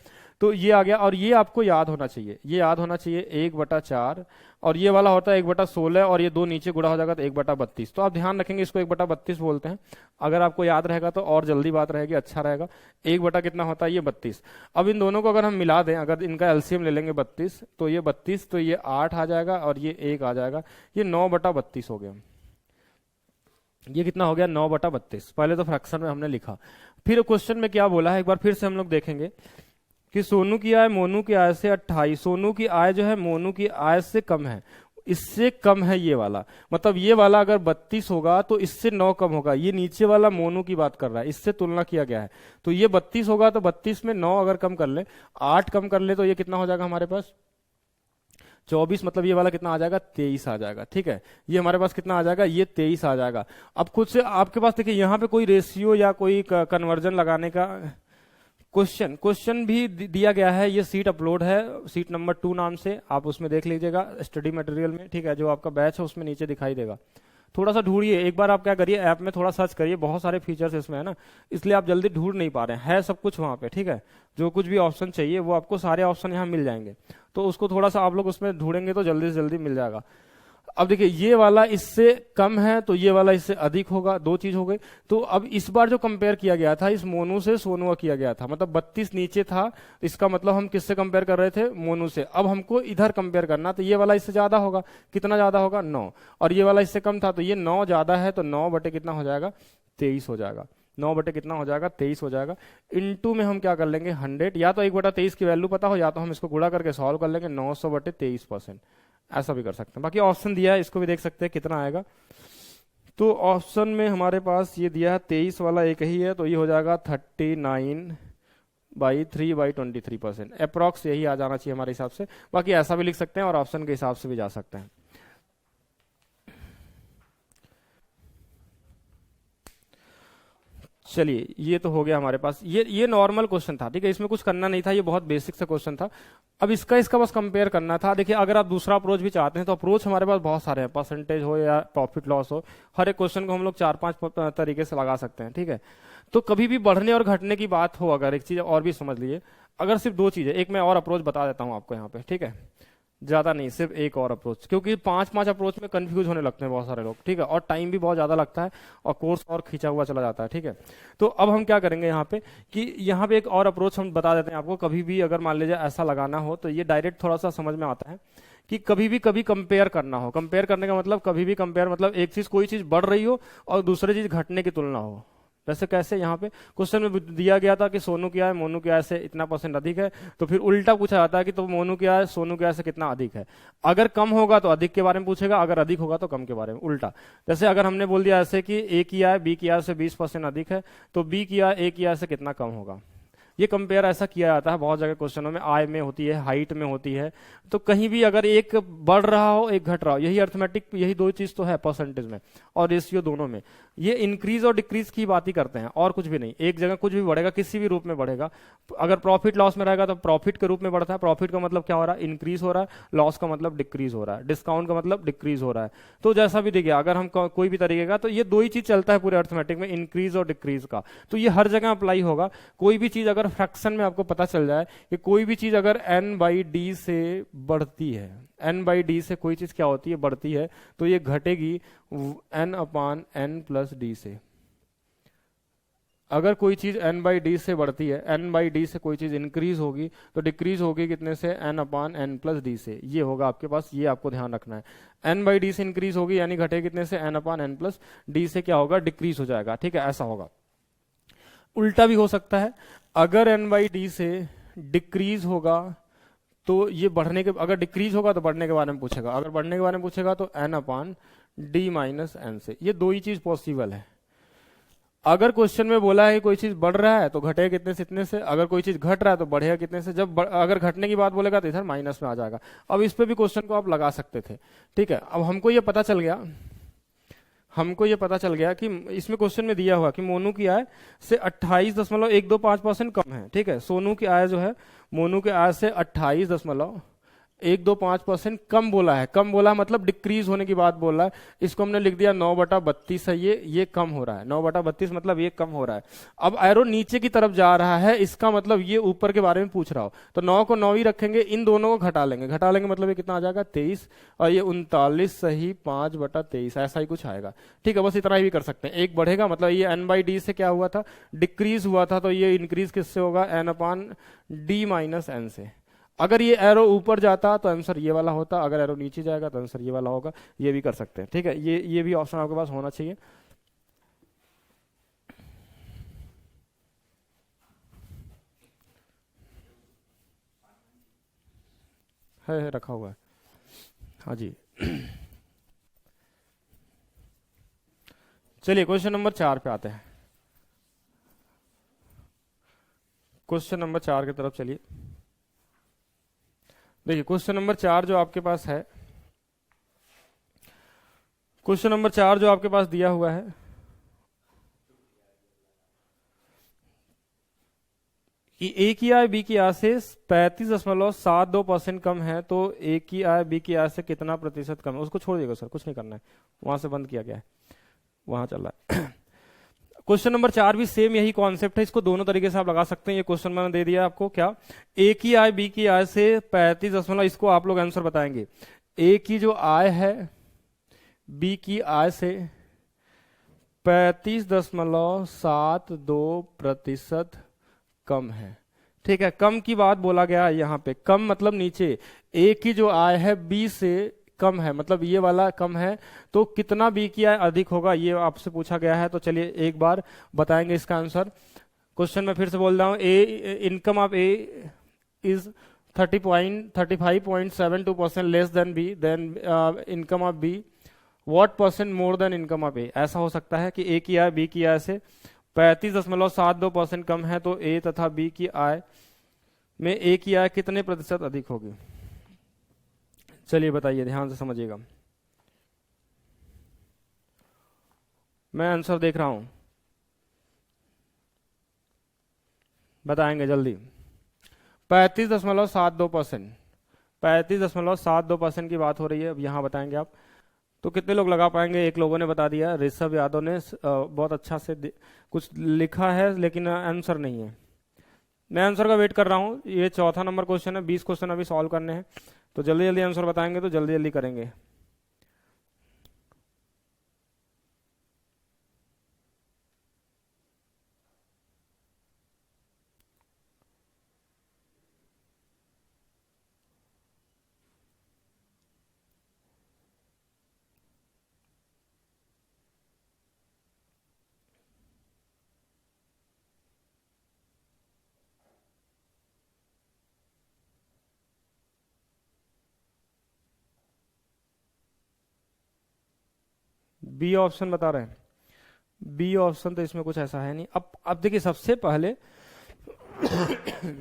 तो ये आ गया, और ये आपको याद होना चाहिए, ये याद होना चाहिए 1/4, और ये वाला होता है 1/16, और ये 2 नीचे गुणा हो जाएगा तो 1/32। तो आप ध्यान रखेंगे इसको 1/32 बोलते हैं। अगर आपको याद रहेगा तो और जल्दी बात रहेगी, अच्छा रहेगा। 1 कितना होता है, ये 32। अब इन दोनों को अगर हम मिला दें, अगर इनका एलसीएम ले लेंगे 32, तो ये 32, तो ये 8 आ जाएगा और ये 1 आ जाएगा, ये 9/32 हो गया। ये कितना हो गया, 9/32। पहले तो फ्रैक्शन में हमने लिखा। फिर क्वेश्चन में क्या बोला है, एक बार फिर से हम लोग देखेंगे कि सोनू की आय मोनू की आय से 28, सोनू की आय जो है मोनू की आय से कम है, इससे कम है ये वाला, मतलब ये वाला अगर 32 होगा तो इससे 9 कम होगा। ये नीचे वाला मोनू की बात कर रहा है, इससे तुलना किया गया है। तो ये 32 होगा, तो 32 में 9 अगर कम कर ले, 8 कम कर ले, तो ये कितना हो जाएगा हमारे पास 24, मतलब ये वाला कितना आ जाएगा, 23 आ जाएगा। ठीक है, ये हमारे पास कितना आ जाएगा, ये 23 आ जाएगा। अब खुद से आपके पास देखिए यहाँ पे कोई रेशियो या कोई कन्वर्जन लगाने का क्वेश्चन भी दिया गया है। ये सीट अपलोड है, सीट नंबर 2 नाम से, आप उसमें देख लीजिएगा स्टडी मटेरियल में। ठीक है, जो आपका बैच है उसमें नीचे दिखाई देगा। थोड़ा सा ढूंढिए एक बार, आप क्या करिए ऐप में थोड़ा सर्च करिए, बहुत सारे फीचर्स इसमें है ना, इसलिए आप जल्दी ढूंढ नहीं पा रहे हैं, है सब कुछ वहां पे। ठीक है, जो कुछ भी ऑप्शन चाहिए वो आपको सारे ऑप्शन यहाँ मिल जाएंगे, तो उसको थोड़ा सा आप लोग उसमें ढूंढेंगे तो जल्दी से जल्दी मिल जाएगा। अब देखिए ये वाला इससे कम है तो ये वाला इससे अधिक होगा, 2 चीज हो गई। तो अब इस बार जो कंपेयर किया गया था, इस मोनू से सोनू किया गया था, मतलब 32 नीचे था, इसका मतलब हम किससे कंपेयर कर रहे थे, मोनू से। अब हमको इधर कंपेयर करना, तो ये वाला इससे ज्यादा होगा, कितना ज्यादा होगा, 9, और ये वाला इससे कम था, तो ये 9 ज्यादा है, तो 9 बटे कितना हो जाएगा, 23 हो जाएगा। 9 बटे कितना हो जाएगा, 23 हो जाएगा। इनटू में हम क्या कर लेंगे 100, या तो 1/23 की वैल्यू पता हो, या तो हम इसको गुणा करके सॉल्व कर लेंगे, 900 बटे 23%, ऐसा भी कर सकते हैं। बाकी ऑप्शन दिया है, इसको भी देख सकते हैं कितना आएगा। तो ऑप्शन में हमारे पास ये दिया है 23 वाला एक ही है, तो ये हो जाएगा 39/3/23%, अप्रॉक्स यही आ जाना चाहिए हमारे हिसाब से। बाकी ऐसा भी लिख सकते हैं और ऑप्शन के हिसाब से भी जा सकते हैं। चलिए ये तो हो गया हमारे पास, ये नॉर्मल क्वेश्चन था। ठीक है, इसमें कुछ करना नहीं था, ये बहुत बेसिक सा क्वेश्चन था। अब इसका बस कंपेयर करना था। देखिए अगर आप दूसरा अप्रोच भी चाहते हैं तो अप्रोच हमारे पास बहुत सारे हैं, परसेंटेज हो या प्रॉफिट लॉस हो, हर एक क्वेश्चन को हम लोग 4-5 तरीके से लगा सकते हैं। ठीक है, तो कभी भी बढ़ने और घटने की बात हो, अगर एक चीज और भी समझ लीजिए, अगर सिर्फ 2 चीजें, एक मैं और अप्रोच बता देता हूं आपको यहाँ पे। ठीक है, ज्यादा नहीं, सिर्फ एक और अप्रोच, क्योंकि 5 अप्रोच में कंफ्यूज होने लगते हैं बहुत सारे लोग। ठीक है, और टाइम भी बहुत ज्यादा लगता है और कोर्स और खींचा हुआ चला जाता है। ठीक है, तो अब हम क्या करेंगे यहाँ पे कि यहाँ पे एक और अप्रोच हम बता देते हैं आपको। कभी भी अगर मान लीजिए ऐसा लगाना हो तो ये डायरेक्ट थोड़ा सा समझ में आता है कि कभी कंपेयर करना हो। कंपेयर करने का मतलब कभी भी कंपेयर मतलब एक चीज, कोई चीज बढ़ रही हो और दूसरी चीज घटने की तुलना हो। वैसे कैसे, यहाँ पे क्वेश्चन में दिया गया था कि सोनू की आय मोनू की आय से इतना % अधिक है, तो फिर उल्टा पूछा जाता है कि तो मोनू की आय सोनू की आय से कितना अधिक है। अगर कम होगा तो अधिक के बारे में पूछेगा, अगर अधिक होगा तो कम के बारे में, उल्टा। जैसे अगर हमने बोल दिया ऐसे कि ए की आय बी की आय से 20% अधिक है, तो बी की आय ए की आय से कितना कम होगा। ये कंपेयर ऐसा किया जाता है बहुत जगह क्वेश्चनों में, आय में होती है, हाइट में होती है। तो कहीं भी अगर एक बढ़ रहा हो एक घट रहा हो, यही अर्थमेटिक, यही 2 चीज तो है परसेंटेज में और रेशियो दोनों में। ये इंक्रीज और डिक्रीज की बात ही करते हैं और कुछ भी नहीं। एक जगह कुछ भी बढ़ेगा, किसी भी रूप में बढ़ेगा। अगर प्रॉफिट लॉस में रहेगा तो प्रॉफिट के रूप में बढ़ता है। प्रॉफिट का मतलब क्या हो रहा है, इंक्रीज हो रहा है। लॉस का मतलब डिक्रीज हो रहा है। डिस्काउंट का मतलब डिक्रीज हो रहा है। तो जैसा भी देखिए, अगर हम कोई भी तरीके का, तो ये 2 ही चीज चलता है पूरे अर्थमेटिक में, इंक्रीज और डिक्रीज का। तो ये हर जगह अप्लाई होगा। कोई भी चीज अगर फ्रैक्शन में आपको पता चल जाए कि कोई भी चीज अगर n/d से बढ़ती है, n/d से कोई चीज क्या होती है, बढ़ती है, तो ये घटेगी n/n+d से। अगर कोई चीज n/d से बढ़ती है, n/d से कोई चीज इंक्रीज होगी तो डिक्रीज होगी कितने से, n/n+d से। ये होगा आपके पास, ये आपको ध्यान रखना है। n/d से इंक्रीज होगी यानी घटे कितने से, n/n+d से क्या होगा, डिक्रीज हो जाएगा। ठीक है, ऐसा होगा। उल्टा भी हो सकता है, अगर n/d से डिक्रीज होगा तो ये बढ़ने के, अगर डिक्रीज होगा तो बढ़ने के बारे में पूछेगा, अगर बढ़ने के बारे में पूछेगा तो n/d-n से। ये 2 ही चीज पॉसिबल है। अगर क्वेश्चन में बोला है कोई चीज बढ़ रहा है तो घटेगा कितने से इतने से, अगर कोई चीज घट रहा है तो बढ़ेगा कितने से। जब अगर घटने की बात बोलेगा तो इधर माइनस में आ जाएगा। अब इस पे भी क्वेश्चन को आप लगा सकते थे। ठीक है, अब हमको ये पता चल गया कि इसमें क्वेश्चन में दिया हुआ कि मोनू की आय से 28.125% कम है। ठीक है, सोनू की आय जो है मोनू की आय से 28.125% 1-2-5% कम बोला है, कम बोला है मतलब डिक्रीज होने की बात बोल रहा है। इसको हमने लिख दिया 9/32 है, ये कम हो रहा है, 9/32 मतलब ये कम हो रहा है। अब एरो नीचे की तरफ जा रहा है, इसका मतलब ये ऊपर के बारे में पूछ रहा हो, तो 9 को 9 ही रखेंगे, इन दोनों को घटा लेंगे मतलब ये कितना आ जाएगा 23, और ये 39 सही 5/23 ऐसा ही कुछ आएगा। ठीक है, बस इतना ही भी कर सकते हैं। एक बढ़ेगा मतलब ये n/d से क्या हुआ था, डिक्रीज हुआ था, तो ये इंक्रीज किससे होगा, n/d-n से। अगर ये एरो ऊपर जाता तो आंसर ये वाला होता, अगर एरो नीचे जाएगा तो आंसर ये वाला होगा। ये भी कर सकते हैं, ठीक है, ये भी ऑप्शन आपके पास होना चाहिए। है रखा हुआ है, हाँ जी। चलिए क्वेश्चन नंबर 4 पे आते हैं। क्वेश्चन नंबर 4 की तरफ चलिए। देखिए क्वेश्चन नंबर 4 जो आपके पास है, क्वेश्चन नंबर 4 जो आपके पास दिया हुआ है, कि ए की आय बी की आय से 35.72% कम है, तो ए की आय बी की आय से कितना प्रतिशत कम है। उसको छोड़ दिएगा सर, कुछ नहीं करना है, वहां से बंद किया गया है, वहां चल रहा है। क्वेश्चन नंबर 4 भी सेम यही कॉन्सेप्ट है, इसको दोनों तरीके से आप लगा सकते हैं। ये क्वेश्चन मैंने दे दिया आपको, क्या ए की आय बी की आय से 35, इसको आप लोग आंसर बताएंगे। ए की जो आय है बी की आय से 35.72% कम है। ठीक है, कम की बात बोला गया है यहाँ पे, कम मतलब नीचे। ए की जो आय है बी से कम है, मतलब ये वाला कम है, तो कितना बी की आय अधिक होगा, ये आपसे पूछा गया है। तो चलिए एक बार बताएंगे इसका आंसर। क्वेश्चन में फिर से बोल रहा हूं, A income of A is 35.72% less than B, then income of B what percent more than income of A. ऐसा हो सकता है कि ए की आय बी की आय से 35.72% कम है, तो ए तथा बी की आय में ए की आय कितने प्रतिशत अधिक होगी। चलिए बताइए, ध्यान से समझिएगा, मैं आंसर देख रहा हूं, बताएंगे जल्दी। 35.72%, 35.72% की बात हो रही है, अब यहां बताएंगे आप। तो कितने लोग लगा पाएंगे। एक लोगों ने बता दिया, ऋषभ यादव ने बहुत अच्छा से कुछ लिखा है, लेकिन आंसर नहीं है। मैं आंसर का वेट कर रहा हूं। ये चौथा नंबर क्वेश्चन है, 20 क्वेश्चन अभी सॉल्व करने हैं, तो जल्दी जल्दी आंसर बताएंगे तो जल्दी जल्दी करेंगे। बी ऑप्शन बता रहे हैं, बी ऑप्शन तो इसमें कुछ ऐसा है नहीं। अब देखिए, सबसे पहले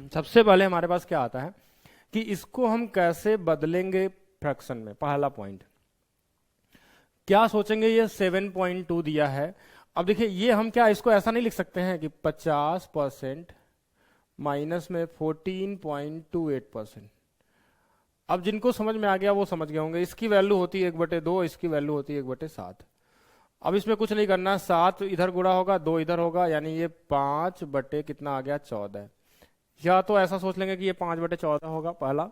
सबसे पहले हमारे पास क्या आता है कि इसको हम कैसे बदलेंगे फ्रैक्शन में। पहला पॉइंट क्या सोचेंगे, ये 7.2 दिया है। अब देखिए, ये हम क्या इसको ऐसा नहीं लिख सकते हैं कि 50% माइनस में 14.28%। अब जिनको समझ में आ गया वो समझ गए होंगे, इसकी वैल्यू होती है 1/2, इसकी वैल्यू होती है 1/7। अब इसमें कुछ नहीं करना, 7 इधर गुणा होगा, 2 इधर होगा, यानी ये 5 कितना आ गया 14। या तो ऐसा सोच लेंगे कि ये 5/14 होगा पहला,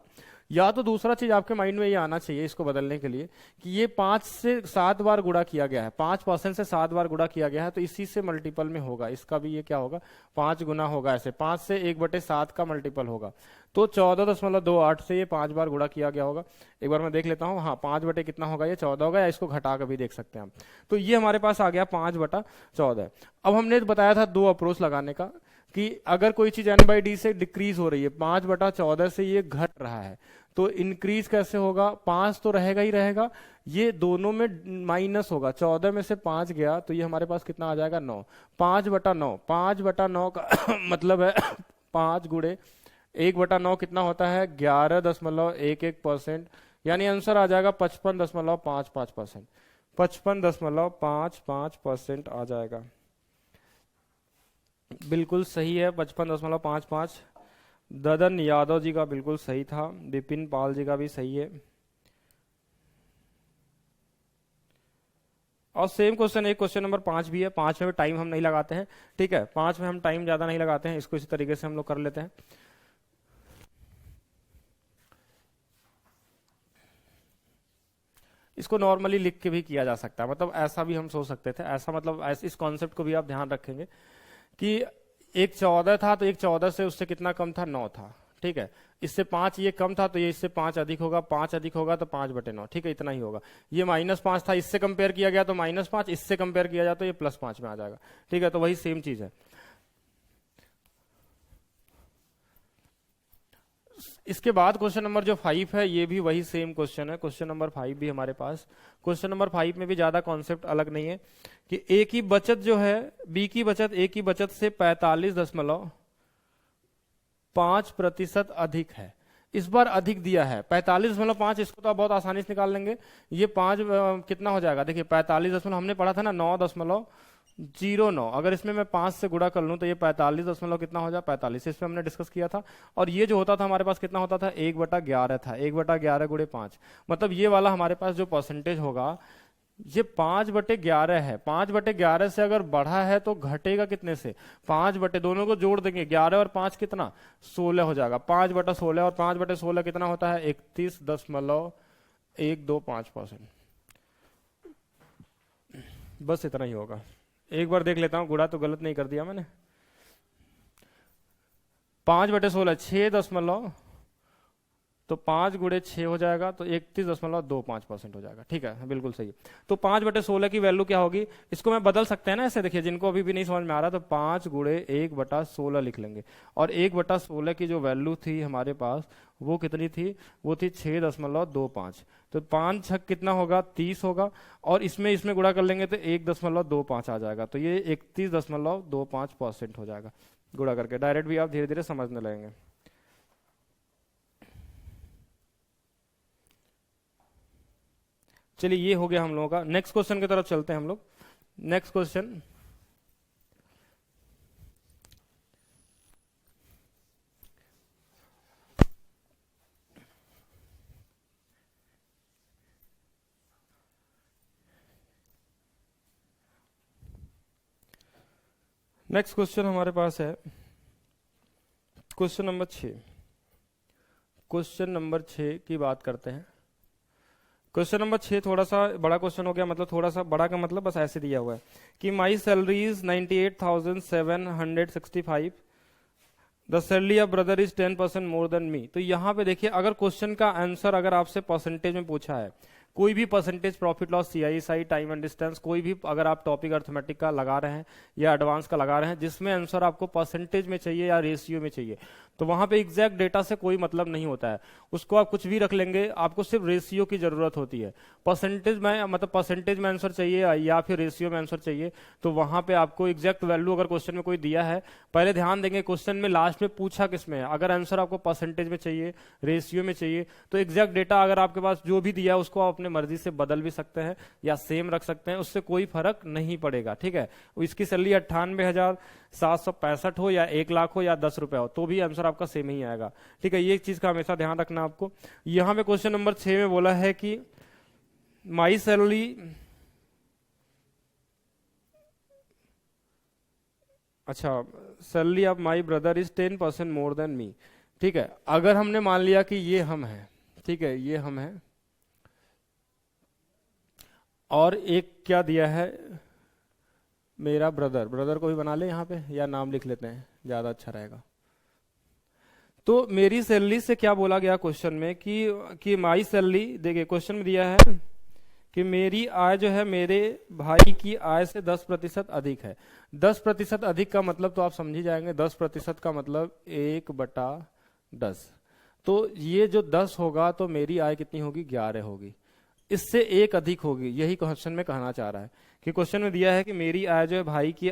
या तो दूसरा चीज आपके माइंड में ये आना चाहिए इसको बदलने के लिए कि ये 5 से 7 बार गुणा किया गया है, 5% से 7 बार गुणा किया गया है, तो इसी से मल्टीपल में होगा। इसका भी ये क्या होगा, 5 गुना होगा, ऐसे 5 से 1/7 का मल्टीपल होगा, तो 14.28 से ये 5 बार गुणा किया गया होगा। एक बार मैं देख लेता हूँ, हाँ 5 कितना होगा, ये 14 होगा, या इसको घटा कर भी देख सकते हैं हम। तो ये हमारे पास आ गया 5/14। अब हमने बताया था 2 अप्रोच लगाने का, कि अगर कोई चीज n/d से डिक्रीज हो रही है, 5/14 से ये घट रहा है, तो इंक्रीज कैसे होगा, 5 तो रहेगा ही रहेगा, ये दोनों में माइनस होगा, 14 में से 5 गया तो ये हमारे पास कितना आ जाएगा 9। 5/9, 5/9 का मतलब है 5 गुणे 1/9 कितना होता है 11.11%, यानी आंसर आ जाएगा 55.55%, 55.55% आ जाएगा। बिल्कुल सही है, 55.55। ददन यादव जी का बिल्कुल सही था, विपिन पाल जी का भी सही है। और सेम क्वेश्चन एक क्वेश्चन नंबर 5 भी है, 5 में भी टाइम हम नहीं लगाते हैं, ठीक है, 5 में हम टाइम ज्यादा नहीं लगाते हैं, इसको इसी तरीके से हम लोग कर लेते हैं। इसको नॉर्मली लिख के भी किया जा सकता है, मतलब ऐसा भी हम सोच सकते थे, ऐसा मतलब इस कॉन्सेप्ट को भी आप ध्यान रखेंगे कि एक 14 था तो एक 14 से उससे कितना कम था, 9 था, ठीक है, इससे 5 ये कम था तो ये इससे 5 अधिक होगा, 5 अधिक होगा तो 5/9, ठीक है, इतना ही होगा। ये -5 था, इससे कंपेयर किया गया तो -5, इससे कंपेयर किया जाए तो ये +5 में आ जाएगा, ठीक है, तो वही सेम चीज है। इसके बाद क्वेश्चन नंबर जो 5 है ये भी वही सेम क्वेश्चन है, क्वेश्चन नंबर 5 भी हमारे पास। क्वेश्चन नंबर 5 में भी ज्यादा कॉन्सेप्ट अलग नहीं है कि ए की बचत जो है, बी की बचत ए की बचत से 45.5% अधिक है। इस बार अधिक दिया है 45.5, इसको तो आप बहुत आसानी से निकाल लेंगे। ये 5 कितना हो जाएगा, देखिए 45 हमने पढ़ा था ना 9.09, अगर इसमें मैं 5 से गुणा कर लूं तो ये 45 कितना हो जाए 45, इसमें हमने डिस्कस किया था। और ये जो होता था हमारे पास कितना होता था, 1/11 था, 1/11 गुणे 5, मतलब ये वाला हमारे पास जो परसेंटेज होगा ये 5/11 है। 5/11 से अगर बढ़ा है तो घटेगा कितने से, 5 दोनों को जोड़ देंगे, 11 और 5 कितना 16 हो जाएगा, 5/16, और 5/16 कितना होता है 31.125%। बस इतना ही होगा। एक बार देख लेता हूं, गुणा तो गलत नहीं कर दिया मैंने। 5/16 6 तो 5 गुणे 6 हो जाएगा तो 31.25% हो जाएगा, ठीक है, बिल्कुल सही है। तो 5/16 की वैल्यू क्या होगी, इसको मैं बदल सकते हैं ना ऐसे, देखिए जिनको अभी भी नहीं समझ में आ रहा तो 5 गुणे 1/16 लिख लेंगे, और 1/16 की जो वैल्यू थी हमारे पास वो कितनी थी, वो थी 6.25, तो 5 छक कितना होगा 30 होगा, और इसमें इसमें गुणा कर लेंगे तो 1.25 आ जाएगा, तो ये 31.25% हो जाएगा। गुणा करके डायरेक्ट भी आप धीरे धीरे समझने लगेंगे। चलिए ये हो गया हम लोगों का। नेक्स्ट क्वेश्चन की तरफ चलते हैं हम लोग। नेक्स्ट क्वेश्चन, नेक्स्ट क्वेश्चन हमारे पास है क्वेश्चन नंबर 6। क्वेश्चन नंबर 6 की बात करते हैं। क्वेश्चन नंबर 6 थोड़ा सा बड़ा क्वेश्चन हो गया, मतलब थोड़ा सा बड़ा का मतलब बस ऐसे दिया हुआ है कि my salary is 98,765, the salary of brother is 10% more than me. तो यहाँ पे देखिए, अगर क्वेश्चन का आंसर अगर आपसे परसेंटेज में पूछा है, कोई भी percentage, profit loss, CISI, time and distance, कोई भी अगर आप टॉपिक अर्थमेटिक का लगा रहे हैं या एडवांस का लगा रहे हैं जिसमें आंसर आपको परसेंटेज में चाहिए या रेशियो में चाहिए, तो वहां पे एग्जैक्ट डेटा से कोई मतलब नहीं होता है, उसको आप कुछ भी रख लेंगे, आपको सिर्फ रेशियो की जरूरत होती है। परसेंटेज में मतलब परसेंटेज में आंसर चाहिए या फिर रेशियो में आंसर चाहिए, तो वहां पे आपको एग्जैक्ट वैल्यू अगर क्वेश्चन में कोई दिया है, पहले ध्यान देंगे क्वेश्चन में लास्ट में पूछा किसमें है। अगर आंसर आपको परसेंटेज में चाहिए, रेशियो में चाहिए, तो एग्जैक्ट डेटा अगर आपके पास जो भी दिया है उसको आप अपने मर्जी से बदल भी सकते हैं या सेम रख सकते हैं, उससे कोई फर्क नहीं पड़ेगा, ठीक है। इसकी सैलरी 98,765 हो या 1 लाख हो या 10 रुपए हो, तो भी आंसर आपका सेम ही आएगा, ठीक है। ये चीज का हमेशा ध्यान रखना आपको। यहां पे क्वेश्चन नंबर 6 में बोला है कि माई सैलरी, अच्छा, salary of my brother is 10% more than me, ठीक है। अगर हमने मान लिया कि ये हम है, ठीक है, ये हम है, और एक क्या दिया है, मेरा ब्रदर, ब्रदर को भी बना ले यहाँ पे या नाम लिख लेते हैं, ज्यादा अच्छा रहेगा। तो मेरी सैलरी से क्या बोला गया क्वेश्चन में कि माई सैलरी, देखिए क्वेश्चन में दिया है कि मेरी आय जो है मेरे भाई की आय से 10% अधिक है। 10% अधिक का मतलब तो आप समझ ही जाएंगे, 10% का मतलब 1/10, तो ये जो 10 होगा तो मेरी आय कितनी होगी, 11 होगी, इससे 1 अधिक होगी। यही क्वेश्चन में कहना चाह रहा है कि क्वेश्चन में दिया है कि मेरी आय जो है भाई की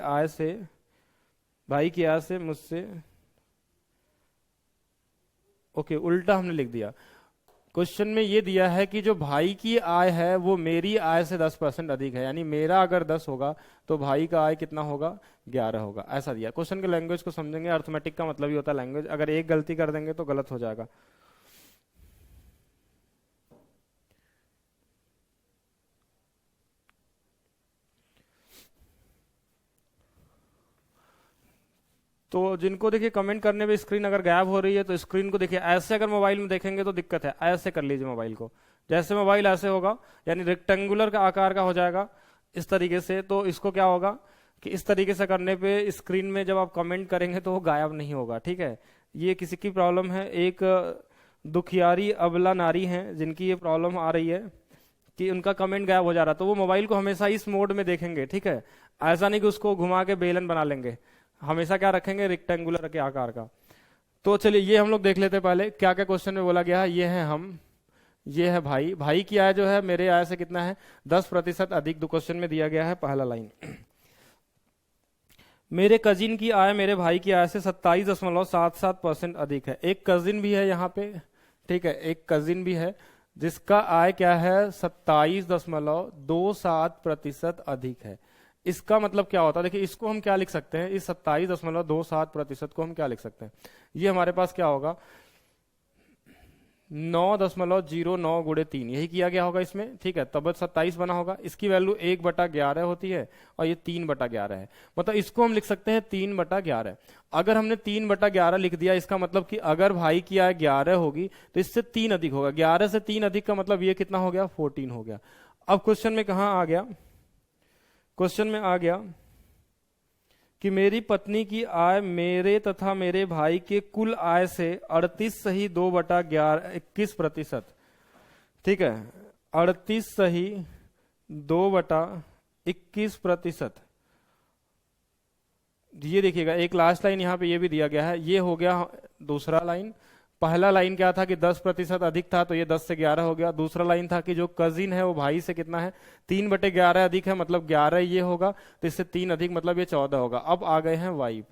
आय से मुझसे, ओके, उल्टा हमने लिख दिया, क्वेश्चन में ये दिया है कि जो भाई की आय है वो मेरी आय से 10% अधिक है, यानी मेरा अगर 10 होगा तो भाई का आय कितना होगा, 11 होगा, ऐसा दिया। क्वेश्चन के लैंग्वेज को समझेंगे, अर्थमेटिक का मतलब ही होता है लैंग्वेज, अगर एक गलती कर देंगे तो गलत हो जाएगा। तो जिनको देखिए कमेंट करने पे स्क्रीन अगर गायब हो रही है तो स्क्रीन को देखिए ऐसे, अगर मोबाइल में देखेंगे तो दिक्कत है, ऐसे कर लीजिए मोबाइल को, जैसे मोबाइल ऐसे होगा यानी रेक्टेंगुलर का आकार का हो जाएगा इस तरीके से। तो इसको क्या होगा कि इस तरीके से करने पे स्क्रीन में जब आप कमेंट करेंगे तो वो गायब नहीं होगा, ठीक है। ये किसी की प्रॉब्लम है, एक दुखियारी अबला नारी हैं जिनकी ये प्रॉब्लम आ रही है कि उनका कमेंट गायब हो जा रहा है, तो वो मोबाइल को हमेशा इस मोड में देखेंगे, ठीक है। ऐसा नहीं कि उसको घुमा के बेलन बना लेंगे, हमेशा क्या रखेंगे, रेक्टेंगुलर के आकार का। तो चलिए ये हम लोग देख लेते हैं पहले क्या क्या क्वेश्चन में बोला गया है। ये है हम, ये है भाई, भाई की आय जो है मेरे आय से कितना है, 10% अधिक। दो क्वेश्चन में दिया गया है पहला लाइन, मेरे कजिन की आय मेरे भाई की आय से 27.77% अधिक है। एक कजिन भी है यहाँ पे, ठीक है, एक कजिन भी है जिसका आय क्या है, 27.27% अधिक है। इसका मतलब क्या होता है, देखिए इसको हम क्या लिख सकते हैं, इस 27.27% को हम क्या लिख सकते हैं, ये हमारे पास क्या होगा, 9.09 गुणे 3, यही किया गया होगा इसमें, ठीक है। तब 27 बना होगा, इसकी वैल्यू 1/11 होती है और ये 3/11 है, मतलब इसको हम लिख सकते हैं 3/11। अगर हमने 3/11 लिख दिया, इसका मतलब कि अगर भाई की आय 11 होगी तो इससे 3 अधिक होगा, 11 से 3 अधिक का मतलब ये कितना हो गया, 14 हो गया। अब क्वेश्चन में कहां आ गया, क्वेश्चन में आ गया कि मेरी पत्नी की आय मेरे तथा मेरे भाई के कुल आय से 38 सही 2/21%, ठीक है, 38 सही 2/21%। ये देखिएगा एक लास्ट लाइन यहाँ पे ये भी दिया गया है, ये हो गया दूसरा लाइन। पहला लाइन क्या था कि 10% अधिक था तो ये 10 से 11 हो गया। दूसरा लाइन था कि जो कजिन है वो भाई से कितना है, 3/11 अधिक है, मतलब 11 ये होगा, तो इससे 3 अधिक मतलब ये 14 होगा। अब आ गए हैं वाइफ,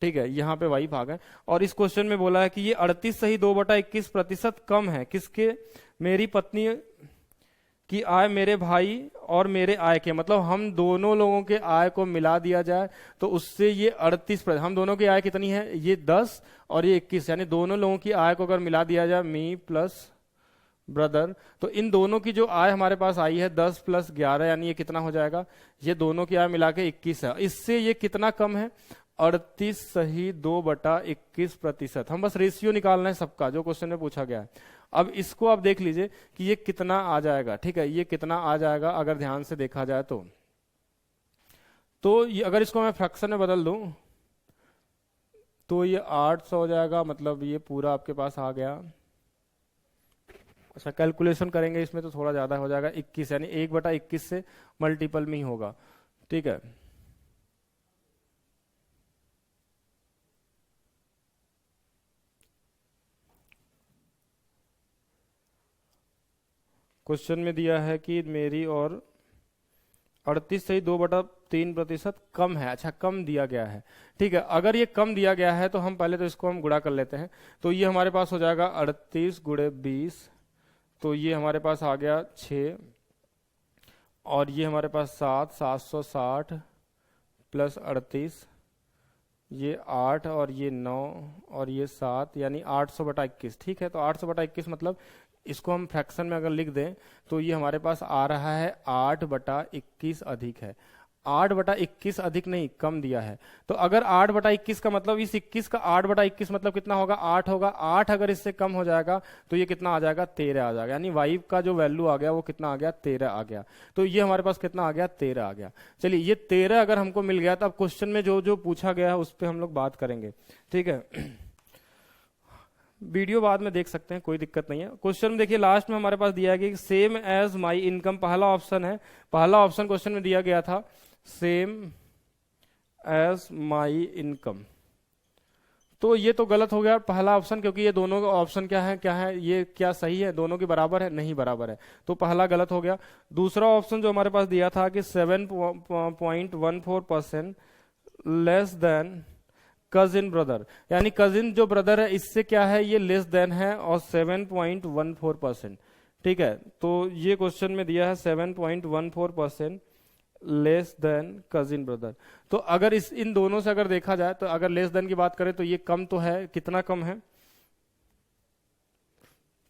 ठीक है, यहाँ पे वाइफ आ गए। और इस क्वेश्चन में बोला है कि ये 38 सही 2/21% कम है किसके, मेरी पत्नी की आय मेरे भाई और मेरे आय के, मतलब हम दोनों लोगों के आय को मिला दिया जाए तो उससे ये 38%, हम दोनों की आय कितनी है, ये 10 और ये 21, यानी दोनों लोगों की आय को अगर मिला दिया जाए, मी प्लस ब्रदर, तो इन दोनों की जो आय हमारे पास आई है 10 + 11, यानी ये कितना हो जाएगा, ये दोनों की आय मिला के 21 है। इससे ये कितना कम है, 38 सही 2/21%। हम बस रेशियो निकालना है सबका जो क्वेश्चन में पूछा गया है। अब इसको आप देख लीजिए कि ये कितना आ जाएगा, ठीक है, ये कितना आ जाएगा अगर ध्यान से देखा जाए तो ये अगर इसको मैं फ्रैक्शन में बदल दूं तो ये 800 हो जाएगा, मतलब ये पूरा आपके पास आ गया। अच्छा कैलकुलेशन करेंगे इसमें तो थोड़ा ज्यादा हो जाएगा, 21, यानी 1/21 से मल्टीपल में ही होगा, ठीक है। क्वेश्चन में दिया है कि मेरी और 38 सही 2/3% कम है। अच्छा कम दिया गया है, ठीक है। अगर ये कम दिया गया है तो हम पहले तो इसको हम गुणा कर लेते हैं, तो ये हमारे पास हो जाएगा 38 × 20, तो ये हमारे पास आ गया 6, और ये हमारे पास 760 + 38, ये 8 और ये 9 और ये 7, यानी 800/21, ठीक है। तो 800/21 मतलब इसको हम फ्रैक्शन में अगर लिख दें तो ये हमारे पास आ रहा है 8/21 अधिक है। 8/21 अधिक नहीं, कम दिया है। तो अगर 8/21 का मतलब इस 21 का 8/21 मतलब कितना होगा, 8 होगा। 8 अगर इससे कम हो जाएगा तो ये कितना आ जाएगा, 13 आ जाएगा, यानी वाइफ का जो वैल्यू आ गया वो कितना आ गया, 13 आ गया। तो ये हमारे पास कितना आ गया, 13 आ गया। चलिए ये 13 अगर हमको मिल गया तो अब क्वेश्चन में जो जो पूछा गया है उस पर हम लोग बात करेंगे, ठीक है। वीडियो बाद में देख सकते हैं, कोई दिक्कत नहीं है। क्वेश्चन में देखिए लास्ट में हमारे पास दिया है कि सेम एज माई इनकम, पहला ऑप्शन है, पहला ऑप्शन क्वेश्चन में दिया गया था सेम एज माई इनकम, तो ये तो गलत हो गया पहला ऑप्शन, क्योंकि ये दोनों का ऑप्शन क्या है, ये क्या सही है, दोनों के बराबर है, नहीं बराबर है, तो पहला गलत हो गया। दूसरा ऑप्शन जो हमारे पास दिया था कि 7.14% लेस देन कजिन ब्रदर, यानी कजिन जो ब्रदर है इससे क्या है, ये लेस देन है और 7.14%। ठीक है, तो ये क्वेश्चन में दिया है 7.14% लेस देन कजिन ब्रदर। तो अगर इन दोनों से अगर देखा जाए तो अगर लेस देन की बात करें तो ये कम तो है, कितना कम है,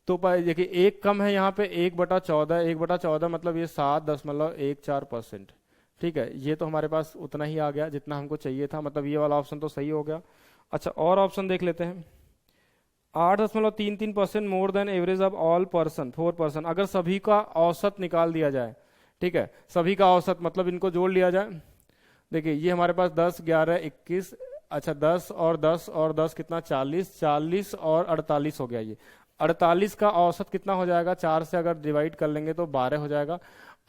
तो देखिए एक कम है यहाँ पे 1/14, 1/14 मतलब ये 7.14%। ठीक है, ये तो हमारे पास उतना ही आ गया जितना हमको चाहिए था, मतलब ये वाला ऑप्शन तो सही हो गया। अच्छा, और ऑप्शन देख लेते हैं। 8.33% more than average of all person 4%। अगर सभी का औसत निकाल दिया जाए, ठीक है, सभी का औसत मतलब इनको जोड़ लिया जाए। देखिए ये हमारे पास 10, 11, 21, अच्छा 10 और 10 और 10 कितना 40, 40 और 48 हो गया। ये 48 का औसत कितना हो जाएगा, 4 से अगर डिवाइड कर लेंगे तो 12 हो जाएगा।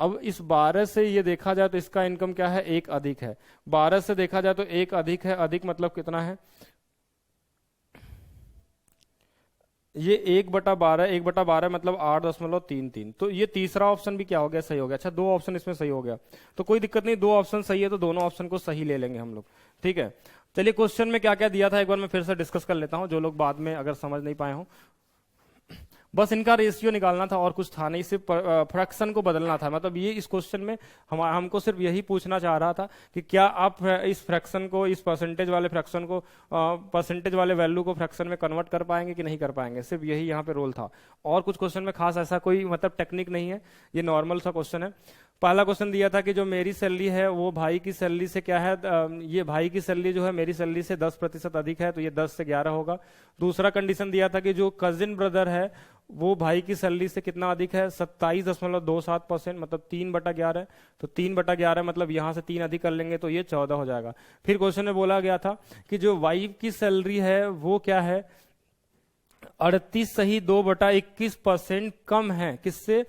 अब इस 12 से ये देखा जाए तो इसका इनकम क्या है, 1 अधिक है। 12 से देखा जाए तो 1 अधिक है, अधिक मतलब कितना है, ये 1/12, 1/12 मतलब 8.33। तो ये तीसरा ऑप्शन भी क्या हो गया, सही हो गया। अच्छा, 2 ऑप्शन इसमें सही हो गया, तो कोई दिक्कत नहीं, 2 ऑप्शन सही है तो दोनों ऑप्शन को सही ले लेंगे हम लोग। ठीक है, चलिए क्वेश्चन में क्या क्या दिया था एक बार मैं फिर से डिस्कस कर लेता हूं, जो लोग बाद में अगर समझ नहीं पाए हों। बस इनका रेशियो निकालना था और कुछ था नहीं, सिर्फ फ्रैक्शन को बदलना था। मतलब ये इस क्वेश्चन में हमको सिर्फ यही पूछना चाह रहा था कि क्या आप इस फ्रैक्शन को, इस परसेंटेज वाले फ्रैक्शन को, परसेंटेज वाले वैल्यू को फ्रैक्शन में कन्वर्ट कर पाएंगे कि नहीं कर पाएंगे, सिर्फ यही यहाँ पे रोल था। और कुछ क्वेश्चन में खास ऐसा कोई मतलब टेक्निक नहीं है, ये नॉर्मल सा क्वेश्चन है। पहला क्वेश्चन दिया था कि जो मेरी सैलरी है वो भाई की सैलरी से क्या है, ये भाई की सैलरी जो है मेरी सैलरी से 10% अधिक है, तो ये 10 से 11 होगा। दूसरा कंडीशन दिया था कि जो कजिन ब्रदर है वो भाई की सैलरी से कितना अधिक है, 27.27%, मतलब 3/11। तो 3/11 मतलब यहां से 3 अधिक कर लेंगे तो ये 14 हो जाएगा। फिर क्वेश्चन में बोला गया था कि जो वाइफ की सैलरी है वो क्या है, 38 सही 2/21% कम है, किससे,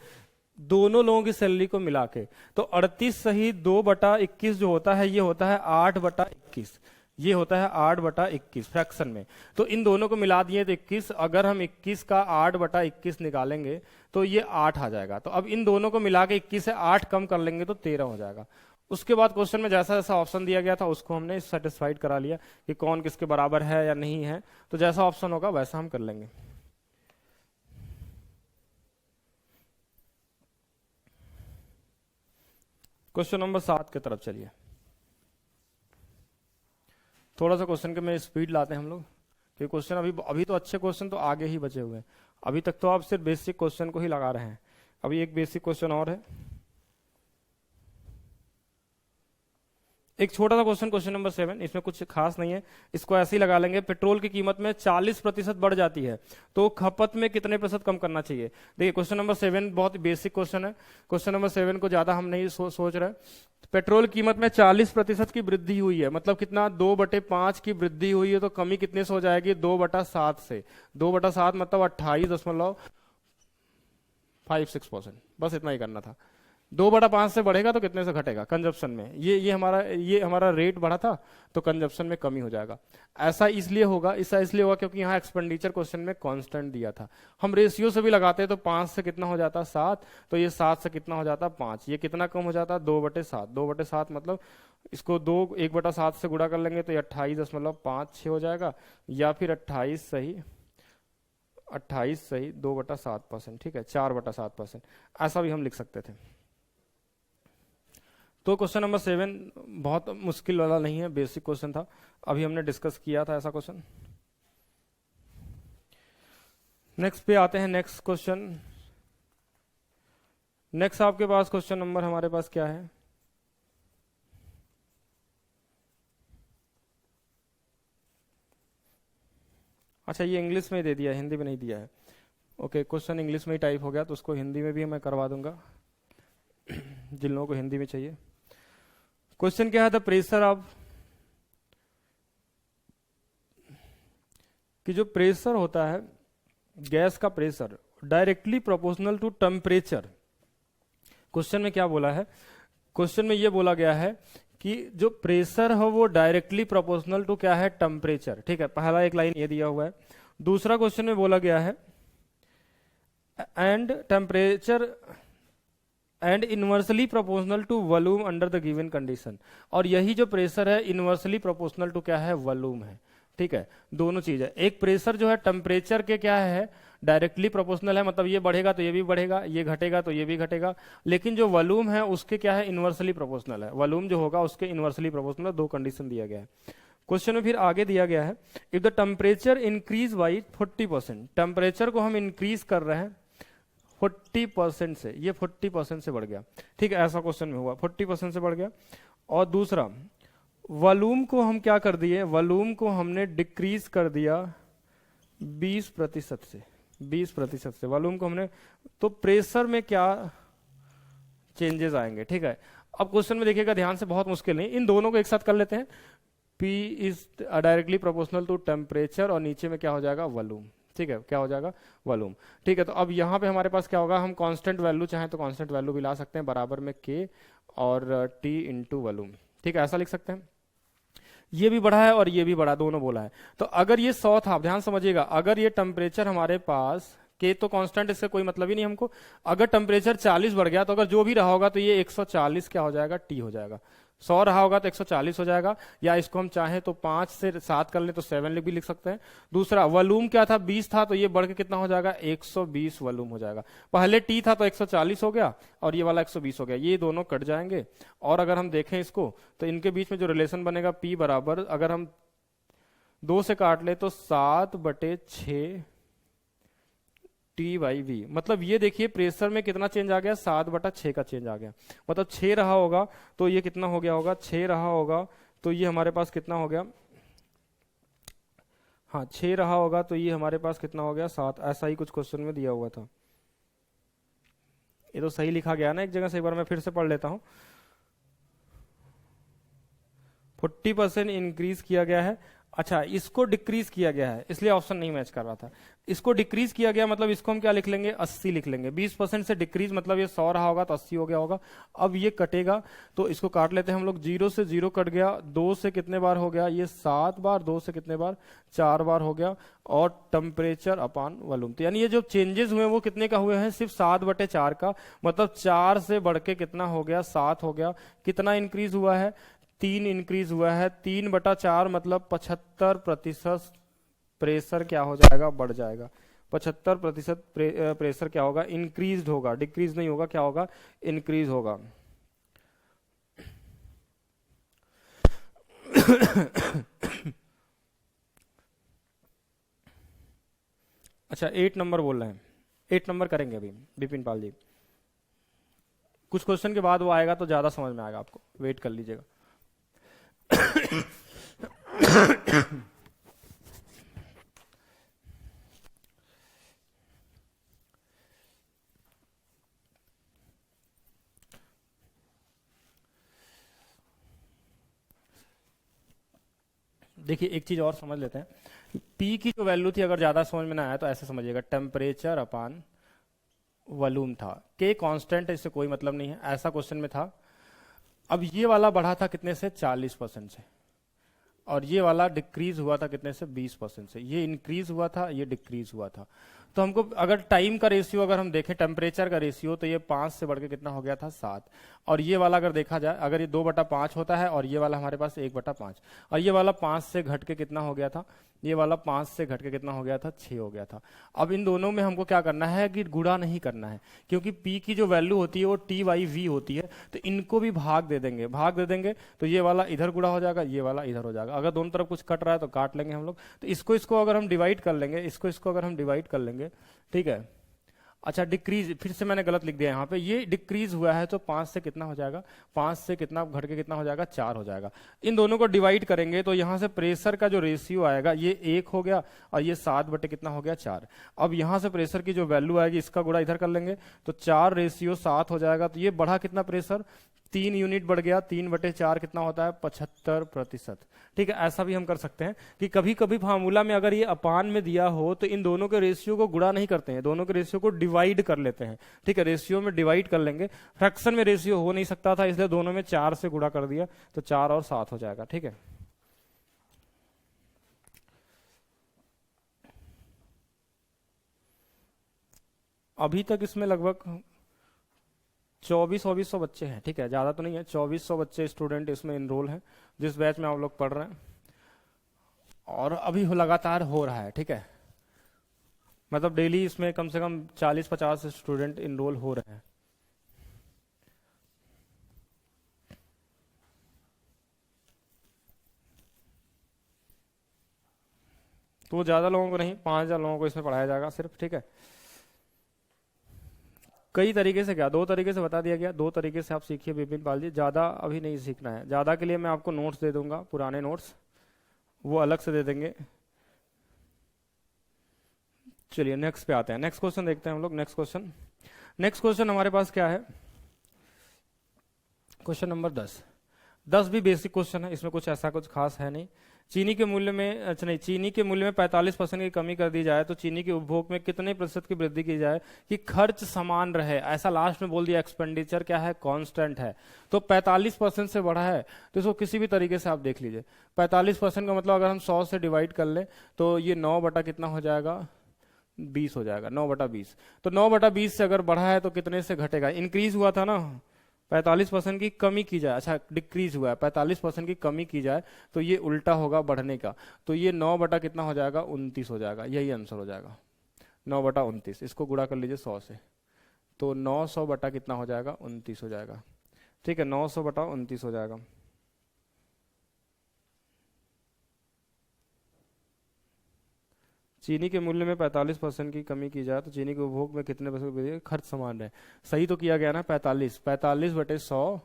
दोनों लोगों की सैलरी को मिला के। तो 38 सही 2/21 जो होता है ये होता है 8/21, ये होता है 8/21 फ्रैक्शन में। तो इन दोनों को मिला दिए तो 21, अगर हम 21 का 8/21 निकालेंगे तो ये 8 आ जाएगा। तो अब इन दोनों को मिला के 21 से 8 कम कर लेंगे तो 13 हो जाएगा। उसके बाद क्वेश्चन में जैसा जैसा ऑप्शन दिया गया था उसको हमने सेटिस्फाइड करा लिया कि कौन किसके बराबर है या नहीं है, तो जैसा ऑप्शन होगा वैसा हम कर लेंगे। क्वेश्चन नंबर 7 की तरफ चलिए। थोड़ा सा क्वेश्चन के में स्पीड लाते हैं हम लोग, क्योंकि क्वेश्चन अभी तो अच्छे क्वेश्चन तो आगे ही बचे हुए हैं। अभी तक तो आप सिर्फ बेसिक क्वेश्चन को ही लगा रहे हैं, अभी एक बेसिक क्वेश्चन और है। एक छोटा सा क्वेश्चन, क्वेश्चन नंबर 7, इसमें कुछ खास नहीं है, इसको ऐसे ही लगा लेंगे। पेट्रोल की कीमत में 40% बढ़ जाती है तो खपत में कितने प्रतिशत कम करना चाहिए। देखिए क्वेश्चन नंबर 7 बहुत बेसिक क्वेश्चन है, क्वेश्चन नंबर 7 को ज्यादा हम नहीं सोच रहे। पेट्रोल कीमत में 40% की वृद्धि हुई है, मतलब कितना, 2/5 की वृद्धि हुई है, तो कमी कितने से हो जाएगी, 2/7 से। 2/7 मतलब 28.56%, बस इतना ही करना था। 2/5 से बढ़ेगा तो कितने से घटेगा, कंजप्शन में। ये हमारा रेट बढ़ा था तो कंजप्शन में कमी हो जाएगा। ऐसा इसलिए होगा क्योंकि यहाँ एक्सपेंडिचर क्वेश्चन में कांस्टेंट दिया था। हम रेशियो से भी लगाते हैं तो 5 से कितना हो जाता, 7, तो ये 7 से कितना हो जाता, 5। ये कितना कम हो जाता, 2/7। 2/7 मतलब इसको 1/7 से गुणा कर लेंगे तो ये 28.56 हो जाएगा, या फिर 28 सही 2/7%। ठीक है, 4/7%, ऐसा भी हम लिख सकते थे। तो क्वेश्चन नंबर 7 बहुत मुश्किल वाला नहीं है, बेसिक क्वेश्चन था, अभी हमने डिस्कस किया था ऐसा क्वेश्चन। नेक्स्ट पे आते हैं, नेक्स्ट क्वेश्चन। नेक्स्ट आपके पास क्वेश्चन नंबर हमारे पास क्या है, अच्छा ये इंग्लिश में दे दिया है, हिंदी में नहीं दिया है। ओके, क्वेश्चन इंग्लिश में ही टाइप हो गया तो उसको हिंदी में भी मैं करवा दूंगा जिन लोगों को हिंदी में चाहिए। क्वेश्चन क्या है, द प्रेशर ऑफ, कि जो प्रेशर होता है गैस का pressure directly proportional to temperature. Question में क्या बोला है, क्वेश्चन में ये बोला गया है कि जो प्रेशर है वो डायरेक्टली प्रोपोर्शनल टू क्या है, टेम्परेचर। ठीक है, पहला एक लाइन ये दिया हुआ है। दूसरा क्वेश्चन में बोला गया है and temperature and inversely proportional to volume under the given condition. और यही जो प्रेशर है इनवर्सली प्रोपोर्शनल टू क्या है, वॉल्यूम है। ठीक है, दोनों चीज है। एक प्रेशर जो है टेम्परेचर के क्या है, डायरेक्टली प्रोपोर्शनल है, मतलब ये बढ़ेगा तो ये भी बढ़ेगा, ये घटेगा तो ये भी घटेगा। लेकिन जो वॉल्यूम है उसके क्या है, इनवर्सली प्रोपोर्शनल है। वॉल्यूम जो होगा उसके इनवर्सली प्रोपोर्शनल, दो कंडीशन दिया गया है क्वेश्चन में। फिर आगे दिया गया है, if the temperature increase by 40%, temperature को हम इंक्रीज कर रहे हैं 40% से, ये 40% से बढ़ गया, ठीक है, ऐसा क्वेश्चन में हुआ 40% से बढ़ गया। और दूसरा, वॉल्यूम को हम क्या कर दिए, वॉल्यूम को हमने डिक्रीज कर दिया 20% से, 20% से वॉल्यूम को हमने, तो प्रेशर में क्या चेंजेस आएंगे, ठीक है। अब क्वेश्चन में देखिएगा ध्यान से, बहुत मुश्किल नहीं, इन दोनों को एक साथ कर लेते हैं। P is directly proportional to temperature, और नीचे में क्या हो जाएगा, वॉल्यूम, ठीक है, क्या हो जाएगा, वॉल्यूम, ठीक है। तो अब यहाँ पे हमारे पास क्या होगा, हम कांस्टेंट वैल्यू चाहें तो कांस्टेंट वैल्यू भी ला सकते हैं, बराबर में K और T इंटू वॉल्यूम, ठीक है, ऐसा लिख सकते हैं। ये भी बढ़ा है और ये भी बढ़ा, दोनों बोला है। तो अगर ये 100 था, ध्यान समझिएगा, अगर ये टेम्परेचर हमारे पास, के तो कांस्टेंट, इससे कोई मतलब ही नहीं हमको, अगर टेम्परेचर 40 बढ़ गया तो अगर जो भी रहा होगा तो ये 140 क्या हो जाएगा, टी हो जाएगा। 100 रहा होगा तो 140 हो जाएगा, या इसको हम चाहें तो 5 से 7 कर लें तो 7 भी लिख सकते हैं। दूसरा, वॉल्यूम क्या था, 20 था, तो ये बढ़ के कितना हो जाएगा, 120 वॉल्यूम हो जाएगा। पहले टी था तो 140 हो गया और ये वाला 120 हो गया, ये दोनों कट जाएंगे। और अगर हम देखें इसको तो इनके बीच में जो रिलेशन बनेगा, पी बराबर, अगर हम 2 से काट ले तो 7/6 टी बाई वी, मतलब ये देखिए प्रेशर में कितना चेंज आ गया, 7/6 का चेंज आ गया। मतलब 6 रहा होगा तो ये कितना हो गया होगा, 6 रहा होगा तो ये हमारे पास कितना हो गया, हाँ 6 रहा होगा तो ये हमारे पास कितना हो गया, 7। ऐसा ही कुछ क्वेश्चन में दिया हुआ था, ये तो सही लिखा गया ना एक जगह से, एक बार मैं फिर से पढ़ लेता हूं। 40% इंक्रीज किया गया है, अच्छा इसको डिक्रीज किया गया है, इसलिए ऑप्शन नहीं मैच कर रहा था। इसको डिक्रीज किया गया मतलब इसको हम क्या लिख लेंगे, 80 लिख लेंगे। 20% से डिक्रीज मतलब ये 100 रहा होगा तो 80 हो गया होगा। अब ये कटेगा तो इसको काट लेते हैं हम लोग, 0 से 0 कट गया, 2 से कितने बार हो गया, ये 7 बार, 2 से कितने बार, 4 बार हो गया। और टेम्परेचर अपॉन वॉल्यूम, तो यानी ये जो चेंजेस हुए वो कितने का हुए हैं, सिर्फ 7/4 का, मतलब 4 से बढ़ के कितना हो गया, 7 हो गया। कितना इंक्रीज हुआ है, 3 इंक्रीज हुआ है। 3/4 मतलब 75% प्रेशर क्या हो जाएगा, बढ़ जाएगा। 75% प्रेशर क्या होगा, इंक्रीज होगा, डिक्रीज नहीं होगा, क्या होगा, इंक्रीज होगा। अच्छा 8 नंबर बोल रहे हैं, 8 नंबर करेंगे अभी बिपिन पाल जी। कुछ क्वेश्चन के बाद वो आएगा तो ज्यादा समझ में आएगा आपको, वेट कर लीजिएगा। देखिए एक चीज और समझ लेते हैं, P की जो वैल्यू थी, अगर ज्यादा समझ में ना आया तो ऐसे समझिएगा, टेम्परेचर अपॉन वॉल्यूम था, K कांस्टेंट है, इससे कोई मतलब नहीं है, ऐसा क्वेश्चन में था। अब ये वाला बढ़ा था कितने से, 40% से, और ये वाला डिक्रीज हुआ था कितने से, 20% से। ये इंक्रीज हुआ था, ये डिक्रीज हुआ था। तो हमको अगर टाइम का रेशियो अगर हम देखें, टेम्परेचर का रेशियो, तो ये 5 से बढ़ के कितना हो गया था, 7। और ये वाला अगर देखा जाए, अगर ये 2/5 होता है और ये वाला हमारे पास 1/5, और ये वाला 5 से घट के कितना हो गया था, ये वाला 5 से घट के कितना हो गया था, 6 हो गया था। अब इन दोनों में हमको क्या करना है कि गुणा नहीं करना है, क्योंकि P की जो वैल्यू होती है वो T/V होती है, तो इनको भी भाग दे देंगे, भाग दे देंगे तो ये वाला इधर गुणा हो जाएगा, ये वाला इधर हो जाएगा। अगर दोनों तरफ कुछ कट रहा है तो काट लेंगे हम लोग। तो इसको अगर हम डिवाइड कर लेंगे, इसको अगर हम डिवाइड कर लेंगे, ठीक है। अच्छा डिक्रीज, फिर से मैंने गलत लिख दिया यहाँ पे, ये डिक्रीज हुआ है तो 5 से कितना हो जाएगा, 5 से कितना घट के कितना हो जाएगा, 4 हो जाएगा। इन दोनों को डिवाइड करेंगे तो यहाँ से प्रेशर का जो रेशियो आएगा, ये 1 हो गया और ये 7 कितना हो गया, 4। अब यहाँ से प्रेशर की जो वैल्यू आएगी, इसका गुणा इधर कर लेंगे तो 4/7 हो जाएगा। तो ये बढ़ा कितना प्रेशर, 3 यूनिट बढ़ गया, 3/4 कितना होता है, 75%। ठीक है, ऐसा भी हम कर सकते हैं कि कभी कभी फार्मूला में अगर ये अपान में दिया हो तो इन दोनों के रेशियो को गुणा नहीं करते हैं, दोनों के रेशियो को डिवाइड कर लेते हैं। ठीक है, रेशियो में डिवाइड कर लेंगे, फ्रैक्शन में रेशियो हो नहीं सकता था, इसलिए दोनों में 4 से गुणा कर दिया तो 4 और 7 हो जाएगा। ठीक है, अभी तक इसमें लगभग 2400 बच्चे हैं। ठीक है, ज्यादा तो नहीं है, 2400 बच्चे स्टूडेंट इसमें इनरोल हैं जिस बैच में आप लोग पढ़ रहे हैं। और अभी लगातार हो रहा है, ठीक है। मतलब डेली इसमें कम से कम 40-50 स्टूडेंट इनरोल हो रहे हैं। तो ज्यादा लोगों को नहीं, 5,000 लोगों को इसमें पढ़ाया जाएगा सिर्फ, ठीक है। कई तरीके से, क्या 2 तरीके से बता दिया गया, 2 तरीके से आप सीखिए विपिन पाल जी, ज्यादा अभी नहीं सीखना है। ज्यादा के लिए मैं आपको नोट्स दे दूंगा, पुराने नोट्स वो अलग से दे देंगे। चलिए नेक्स्ट पे आते हैं, नेक्स्ट क्वेश्चन देखते हैं हम लोग। नेक्स्ट क्वेश्चन हमारे पास क्या है, क्वेश्चन नंबर 10 भी बेसिक क्वेश्चन है, इसमें कुछ ऐसा कुछ खास है नहीं। चीनी के मूल्य में, अच्छा नहीं, चीनी के मूल्य में 45% की कमी कर दी जाए तो चीनी के उपभोग में कितने प्रतिशत की वृद्धि की जाए कि खर्च समान रहे। ऐसा लास्ट में बोल दिया, एक्सपेंडिचर क्या है, कांस्टेंट है। तो 45% से बढ़ा है तो इसको किसी भी तरीके से आप देख लीजिए। 45% का मतलब अगर हम 100 से डिवाइड कर ले तो ये 9 बटा कितना हो जाएगा, 20 हो जाएगा, 9/20। तो 9/20 से अगर बढ़ा है तो कितने से घटेगा, इंक्रीज हुआ था ना, 45% की कमी की जाए, अच्छा डिक्रीज हुआ है, 45% की कमी की जाए तो ये उल्टा होगा बढ़ने का। तो ये 9 बटा कितना हो जाएगा, 29 हो जाएगा, यही आंसर हो जाएगा 9/29। इसको गुणा कर लीजिए 100 से, तो 900 बटा कितना हो जाएगा, 29 हो जाएगा, ठीक है, 900/29 हो जाएगा। चीनी के मूल्य में 45% की कमी की जाए तो चीनी के उपभोग में कितने प्रतिशत खर्च समान रहे। सही तो किया गया ना, 45/100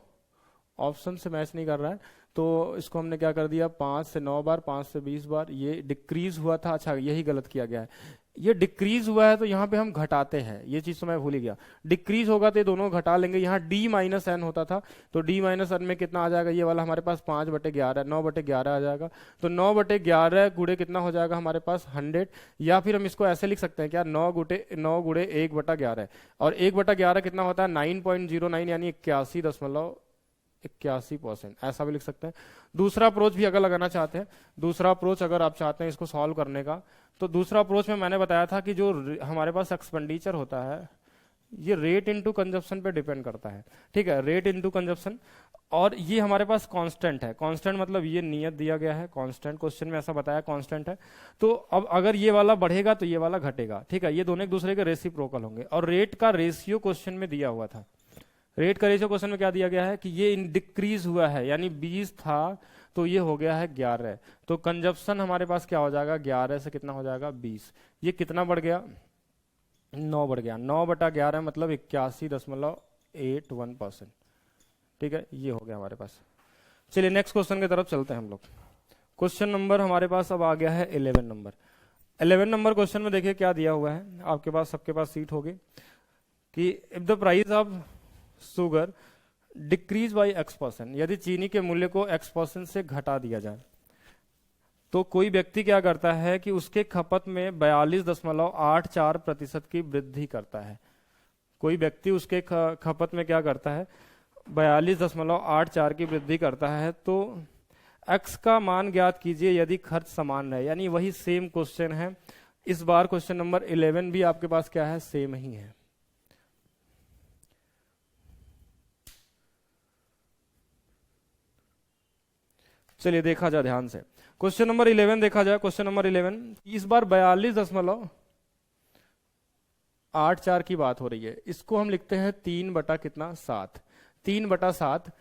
ऑप्शन से मैच नहीं कर रहा है, तो इसको हमने क्या कर दिया, 5 से 9 बार, 5 से 20 बार। ये डिक्रीज हुआ था, अच्छा यही गलत किया गया है, ये डिक्रीज हुआ है तो यहाँ पे हम घटाते हैं, ये चीज तो मैं भूल ही गया। डिक्रीज होगा तो ये दोनों घटा लेंगे, यहाँ D-N होता था, तो D-N में कितना आ जाएगा, ये वाला हमारे पास 5/11, 9/11 आ जाएगा। तो 9/11 गुणे कितना हो जाएगा हमारे पास 100, या फिर हम इसको ऐसे लिख सकते हैं क्या, 9 गुणे 1/11, और 1/11 कितना होता है 9.09, यानी 81%, ऐसा भी लिख सकते हैं। दूसरा अप्रोच भी अगर लगाना चाहते हैं, दूसरा अप्रोच अगर आप चाहते हैं इसको सॉल्व करने का, तो दूसरा अप्रोच में मैंने बताया था कि जो हमारे पास एक्सपेंडिचर होता है ये रेट इनटू कंजप्शन पे डिपेंड करता है, ठीक है, रेट इनटू कंजप्शन। और ये हमारे पास कांस्टेंट है, कांस्टेंट मतलब ये नियत दिया गया है, कांस्टेंट क्वेश्चन में ऐसा बताया कांस्टेंट है। तो अब अगर ये वाला बढ़ेगा तो ये वाला घटेगा, ठीक है, ये दोनों एक दूसरे के रेसिप्रोकल होंगे। और रेट का रेशियो क्वेश्चन में दिया हुआ था, रेट का रेशियो क्वेश्चन में क्या दिया गया है कि ये डिक्रीज हुआ है, यानी 20 था तो ये हो गया है 11, तो कंजप्शन हमारे पास क्या हो जाएगा, 11 से कितना हो जाएगा 20। ये कितना बढ़ गया, 9 बढ़ गया, 9/11 मतलब 81.81%, ठीक है, ये हो गया हमारे पास। चलिए नेक्स्ट क्वेश्चन की तरफ चलते हैं हम लोग। क्वेश्चन नंबर हमारे पास अब आ गया है 11 नंबर। 11 नंबर क्वेश्चन में देखिए क्या दिया हुआ है, आपके पास सबके पास सीट होगी कि if the price of sugar decrease by X%, यदि चीनी के मूल्य को X% से घटा दिया जाए तो कोई व्यक्ति क्या करता है कि उसके खपत में 42.84% की वृद्धि करता है। कोई व्यक्ति उसके खपत में क्या करता है, 42.84 की वृद्धि करता है। तो X का मान ज्ञात कीजिए यदि खर्च समान रहे, यानी वही सेम क्वेश्चन है। इस बार क्वेश्चन नंबर 11 भी आपके पास क्या है, सेम ही है। चलिए देखा जाए ध्यान से, क्वेश्चन नंबर 11 देखा जाए। क्वेश्चन नंबर 11 इस बार 42.84 की बात हो रही है, इसको हम लिखते हैं 3/7, 3/7,